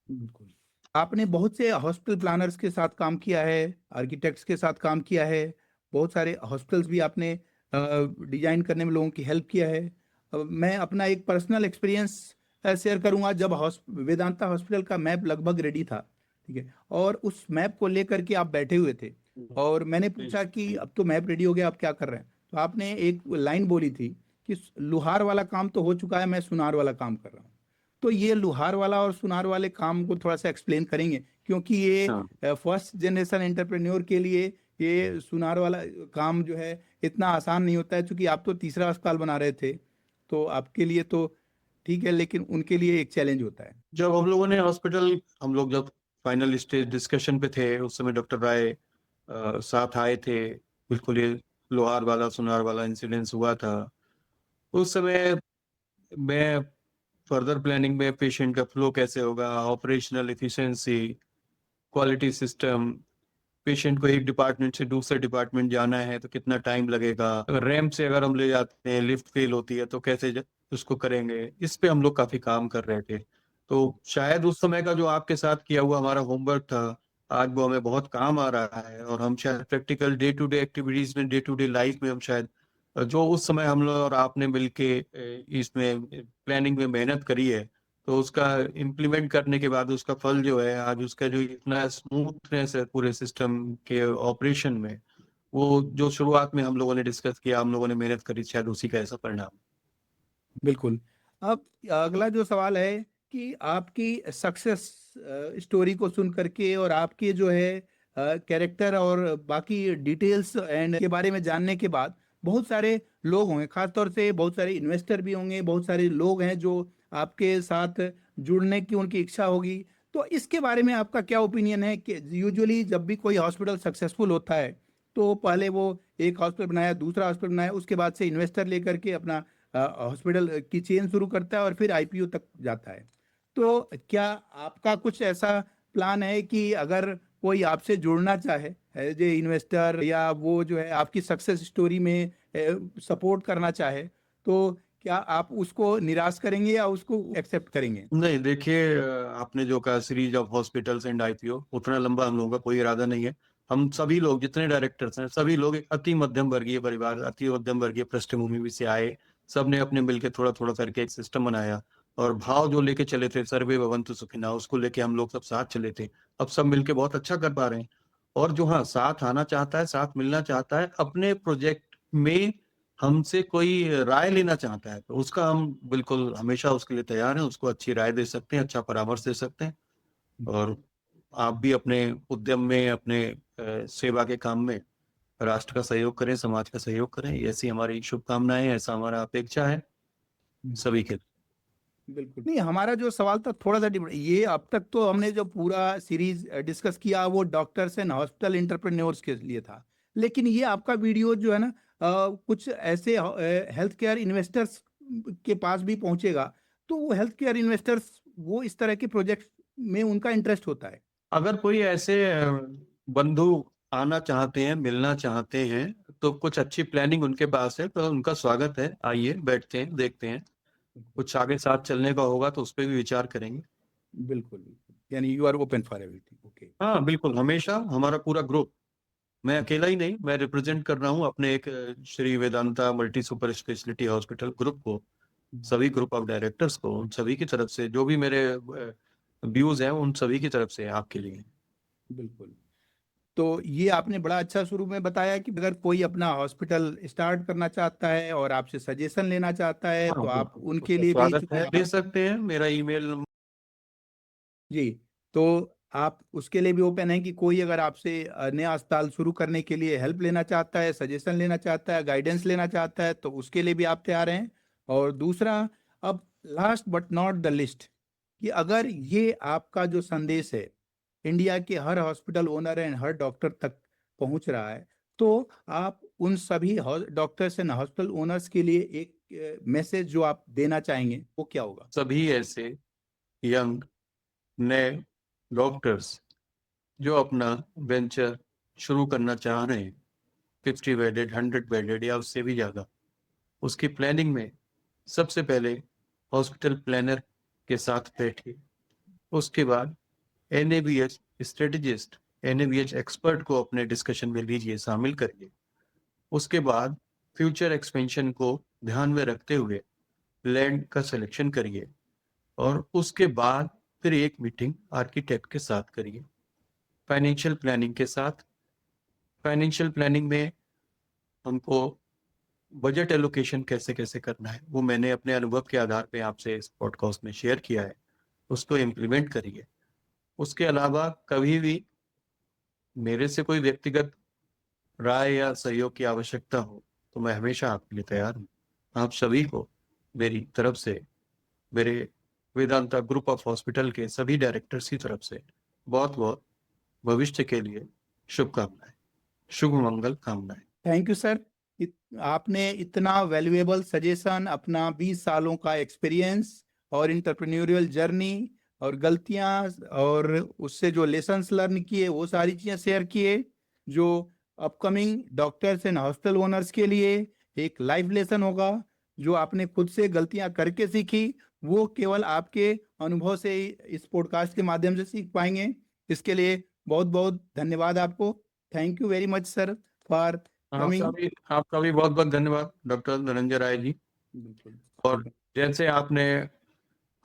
बिल्कुल। आपने बहुत से हॉस्पिटल प्लानर्स के साथ काम किया है, आर्किटेक्ट्स के साथ काम किया है, बहुत सारे हॉस्पिटल्स भी आपने डिजाइन करने में लोगों की हेल्प किया है। मैं अपना एक पर्सनल एक्सपीरियंस शेयर करूंगा। जब वेदांता हॉस्पिटल का मैप लगभग रेडी था, ठीक है, और उस मैप को लेकर के आप बैठे हुए थे और मैंने पूछा कि अब तो मैप रेडी हो गया, आप क्या कर रहे हैं, तो आपने एक लाइन बोली थी कि लुहार वाला काम तो हो चुका है, मैं सुनार वाला काम कर रहा हूँ। तो ये लुहार वाला और सुनार वाले काम को थोड़ा सा एक्सप्लेन करेंगे, क्योंकि ये फर्स्ट जनरेशन एंटरप्रेन्योर के लिए ये सुनार वाला काम जो है इतना आसान नहीं होता है, क्योंकि आप तो तीसरा अस्पताल बना रहे थे, तो आपके लिए तो ठीक है, लेकिन उनके लिए एक चैलेंज होता है। जब हम लोगों ने हॉस्पिटल, हम लोग जब फाइनल स्टेज डिस्कशन पे थे उस समय डॉक्टर राय साथ आए थे। बिल्कुल ये लोहार वाला सुनार वाला इंसिडेंस हुआ था उस समय। मैं फर्दर प्लानिंग में पेशेंट का फ्लो कैसे होगा, operational efficiency, quality system, patient को एक डिपार्टमेंट से दूसरे डिपार्टमेंट जाना है तो कितना टाइम लगेगा, अगर रैंप से अगर हम ले जाते हैं लिफ्ट फेल होती है तो कैसे उसको करेंगे, इस पे हम लोग काफी काम कर रहे थे। तो शायद उस समय का जो आपके साथ किया हुआ हमारा होमवर्क था आज वो हमें बहुत काम आ रहा है, और हम शायद practical day to day activities में, डे टू डे लाइफ में हम शायद जो उस समय हम लोग और आपने मिलके इसमें प्लानिंग में मेहनत करी है तो उसका इम्प्लीमेंट करने के बाद उसका फल जो है आज, उसका जो इतना स्मूथनेस है पूरे सिस्टम के ऑपरेशन में, वो जो शुरुआत में हम लोगों ने डिस्कस किया, हम लोगों ने मेहनत करी, शायद उसी का ऐसा परिणाम। बिल्कुल। अब अगला जो सवाल है कि आपकी सक्सेस स्टोरी को सुन करके और आपके जो है कैरेक्टर और बाकी डिटेल्स एंड के बारे में जानने के बाद बहुत सारे लोग होंगे, खासतौर से बहुत सारे इन्वेस्टर भी होंगे, बहुत सारे लोग हैं जो आपके साथ जुड़ने की उनकी इच्छा होगी। तो इसके बारे में आपका क्या ओपिनियन है कि यूजुअली जब भी कोई हॉस्पिटल सक्सेसफुल होता है तो पहले वो एक हॉस्पिटल बनाया, दूसरा हॉस्पिटल बनाया, उसके बाद से इन्वेस्टर लेकर के अपना हॉस्पिटल की चेन शुरू करता है और फिर आईपीओ तक जाता है। तो क्या आपका कुछ ऐसा प्लान है कि अगर कोई आपसे जुड़ना चाहे एज ए इन्वेस्टर, या वो जो है आपकी सक्सेस स्टोरी में सपोर्ट करना चाहे, तो क्या आप उसको निराश करेंगे या उसको एक्सेप्ट करेंगे? नहीं, देखिए आपने जो कहा series of hospitals and IPO, उतना लंबा हम लोगों का कोई इरादा नहीं है। हम सभी लोग जितने डायरेक्टर्स हैं सभी लोग एक अति मध्यम वर्गीय परिवार, अति मध्यम वर्गीय पृष्ठभूमि में से आए, सबने अपने मिलके थोड़ा थोड़ा करके एक सिस्टम बनाया, और भाव जो लेके चले थे सर्वे भवन्तु सुखिनः, उसको लेके हम लोग सब साथ चले थे। अब सब मिलके बहुत अच्छा कर पा रहे हैं। और जो हाँ साथ आना चाहता है, साथ मिलना चाहता है, अपने प्रोजेक्ट में हमसे कोई राय लेना चाहता है तो उसका हम बिल्कुल हमेशा उसके लिए तैयार हैं, उसको अच्छी राय दे सकते हैं, अच्छा परामर्श दे सकते हैं। और आप भी अपने उद्यम में, अपने सेवा के काम में राष्ट्र का सहयोग करें, समाज का सहयोग करें, ऐसी हमारी शुभकामनाएं, ऐसा हमारा अपेक्षा है। सभी के। बिल्कुल नहीं, हमारा जो सवाल था थोड़ा सा डिफरेंट। ये अब तक तो हमने जो पूरा सीरीज डिस्कस किया वो डॉक्टर्स एंड हॉस्पिटल एंटरप्रेन्योर्स के लिए था, लेकिन ये आपका वीडियो जो है ना कुछ ऐसे हेल्थ केयर इन्वेस्टर्स के पास भी पहुंचेगा, तो वो हेल्थ केयर इन्वेस्टर्स वो इस तरह के प्रोजेक्ट में उनका इंटरेस्ट होता है। अगर कोई ऐसे बंधु आना चाहते हैं, मिलना चाहते हैं, तो कुछ अच्छी प्लानिंग उनके पास है तो उनका स्वागत है। आइए, बैठते हैं, देखते हैं, कुछ आगे साथ चलने का होगा तो उस पर भी विचार करेंगे। बिल्कुल बिल्कुल, यानी you are open for everything. Okay. हाँ बिल्कुल, हमेशा हमारा पूरा ग्रुप, मैं अकेला ही नहीं, मैं रिप्रेजेंट कर रहा हूँ अपने एक Shri Vedanta multi super speciality hospital group को, सभी ग्रुप ऑफ डायरेक्टर्स को, उन सभी की तरफ से जो भी मेरे व्यूज हैं उन सभी की तरफ से आपके लिए। बिल्कुल। तो ये आपने बड़ा अच्छा शुरू में बताया कि अगर कोई अपना हॉस्पिटल स्टार्ट करना चाहता है और आपसे सजेशन लेना चाहता है हाँ तो आप बिल्कुल, उनके उसका लिए भी, स्वागत चूंकि है, आप दे सकते हैं मेरा ईमेल। जी, तो आप उसके लिए भी ओपन है कि कोई अगर आपसे नया अस्पताल शुरू करने के लिए हेल्प लेना चाहता है, सजेशन लेना चाहता है, गाइडेंस लेना चाहता है, तो उसके लिए भी आप तैयार हैं। और दूसरा, अब last but not the least, कि अगर ये आपका जो संदेश है इंडिया के हर हॉस्पिटल ओनर एंड हर डॉक्टर तक पहुंच रहा है, तो आप उन सभी डॉक्टर्स एंड हॉस्पिटल ओनर्स के लिए एक मैसेज जो आप देना चाहेंगे वो क्या होगा? सभी ऐसे यंग नए डॉक्टर्स जो अपना वेंचर शुरू करना चाह रहे हैं, 50 बेडेड, 100 बेडेड या उससे भी ज़्यादा, उसकी प्लानिंग में सबसे पहले हॉस्पिटल प्लानर के साथ बैठिए। उसके बाद एनएबीएच स्ट्रेटेजिस्ट, एनएबीएच एक्सपर्ट को अपने डिस्कशन में लीजिए, शामिल करिए। उसके बाद फ्यूचर एक्सपेंशन को ध्यान में रखते हुए लैंड का सिलेक्शन करिए, और उसके बाद फिर एक मीटिंग आर्किटेक्ट के साथ करिए। फाइनेंशियल प्लानिंग के साथ, फाइनेंशियल प्लानिंग में हमको बजट एलोकेशन कैसे कैसे करना है वो मैंने अपने अनुभव के आधार पे आपसे इस पॉडकास्ट में शेयर किया है, उसको इम्प्लीमेंट करिए। उसके अलावा कभी भी मेरे से कोई व्यक्तिगत राय या सहयोग की आवश्यकता हो तो मैं हमेशा आपके लिए तैयार हूँ। आप सभी को मेरी तरफ से, मेरे वेदांता ग्रुप ऑफ हॉस्पिटल के सभी डायरेक्टर्स की तरफ से बहुत बहुत भविष्य के लिए शुभकामनाएं, शुभ मंगल कामनाएं। Thank you sir. आपने इतना वैल्यूएबल सजेशन, अपना 20 सालों का एक्सपीरियंस और इंटरप्रेन्योरियल जर्नी और गलतियां और उससे जो लेसन्स लर्न किए वो सारी चीजें शेयर किए, जो upcoming doctors and hospital owners के लिए एक लाइफ लेसन होगा। जो आपने खुद से गलतियां करके सीखी वो केवल आपके अनुभव से ही इस पॉडकास्ट के माध्यम से सीख पाएंगे। इसके लिए बहुत बहुत धन्यवाद आपको। Thank you very much sir for coming. आपका भी बहुत बहुत धन्यवाद डॉक्टर धनंजय राय जी। बिल्कुल। और जैसे आपने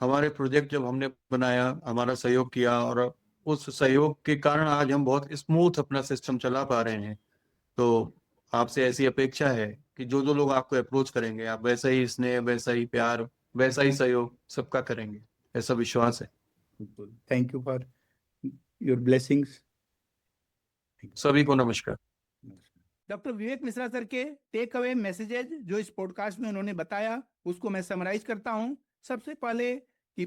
हमारे प्रोजेक्ट जब हमने बनाया, हमारा सहयोग किया, और उस सहयोग के कारण आज हम बहुत स्मूथ अपना सिस्टम चला पा रहे हैं। तो आपसे ऐसी अपेक्षा है कि जो जो लोग आपको अप्रोच करेंगे, आप वैसा ही स्नेह, वैसा ही प्यार, वैसा ही सहयोग सबका करेंगे, ऐसा विश्वास है। बिल्कुल, thank you for your blessings. सभी को नमस्कार। डॉक्टर विवेक मिश्रा सर के टेक अवे मैसेजेज जो इस पॉडकास्ट में उन्होंने बताया उसको मैं समराइज करता हूं। सबसे पहले कि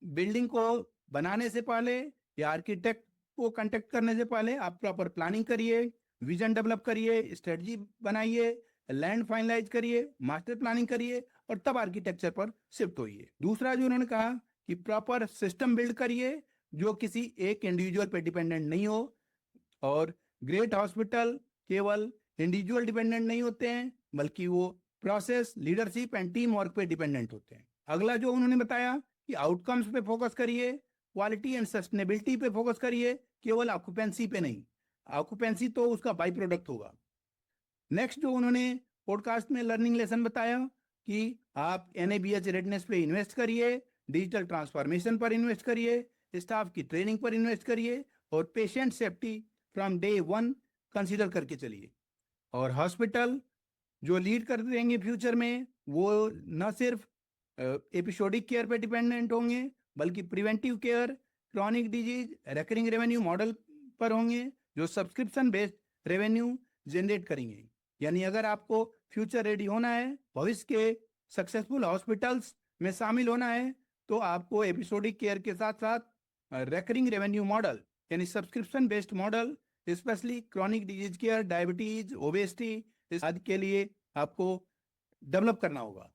बिल्डिंग को बनाने से पहले या आर्किटेक्ट को कांटेक्ट करने से पहले आप प्रॉपर प्लानिंग करिए, विजन डेवलप करिए, स्ट्रेटजी बनाइए, लैंड फाइनलाइज करिए, मास्टर प्लानिंग करिए और तब आर्किटेक्चर पर शिफ्ट होइए। दूसरा जो उन्होंने कहा कि प्रॉपर सिस्टम बिल्ड करिए जो किसी एक इंडिविजुअल पे डिपेंडेंट नहीं हो, और ग्रेट हॉस्पिटल केवल इंडिविजुअल डिपेंडेंट नहीं होते हैं बल्कि वो process, leadership and team work पे डिपेंडेंट होते हैं। अगला जो उन्होंने बताया कि आउटकम्स पे फोकस करिए, क्वालिटी एंड सस्टेनेबिलिटी पे फोकस करिए, केवल ऑक्यूपेंसी पे नहीं। ऑक्यूपेंसी तो उसका बाई प्रोडक्ट होगा। नेक्स्ट जो उन्होंने पॉडकास्ट में लर्निंग लेसन बताया कि आप एनएबीएच रेडनेस पे इन्वेस्ट करिए, डिजिटल ट्रांसफॉर्मेशन पर इन्वेस्ट करिए, स्टाफ की ट्रेनिंग पर इन्वेस्ट करिए और patient safety from day one consider करके चलिए। और हॉस्पिटल जो लीड कर देंगे फ्यूचर में वो न सिर्फ एपिसोडिक केयर पे डिपेंडेंट होंगे बल्कि preventive care, chronic disease, recurring revenue model पर होंगे जो सब्सक्रिप्शन बेस्ड रेवेन्यू जनरेट करेंगे। यानी अगर आपको फ्यूचर रेडी होना है, भविष्य के सक्सेसफुल हॉस्पिटल्स में शामिल होना है तो आपको एपिसोडिक केयर के साथ साथ रेकरिंग रेवेन्यू मॉडल यानी subscription based model, specially chronic disease care, diabetes, obesity आदि के लिए आपको डेवलप करना होगा।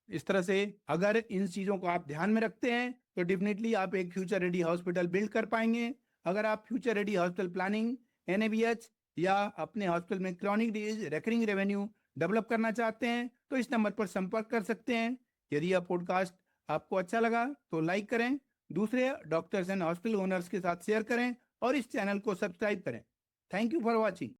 इस तरह से अगर इन चीज़ों को आप ध्यान में रखते हैं तो डेफिनेटली आप एक फ्यूचर रेडी हॉस्पिटल बिल्ड कर पाएंगे। अगर आप future ready hospital planning, NABH या अपने हॉस्पिटल में chronic disease recurring revenue develop करना चाहते हैं तो इस नंबर पर संपर्क कर सकते हैं। यदि यह पॉडकास्ट आपको अच्छा लगा तो लाइक करें, दूसरे डॉक्टर्स एंड हॉस्पिटल ओनर्स के साथ शेयर करें और इस चैनल को सब्सक्राइब करें। Thank you for watching.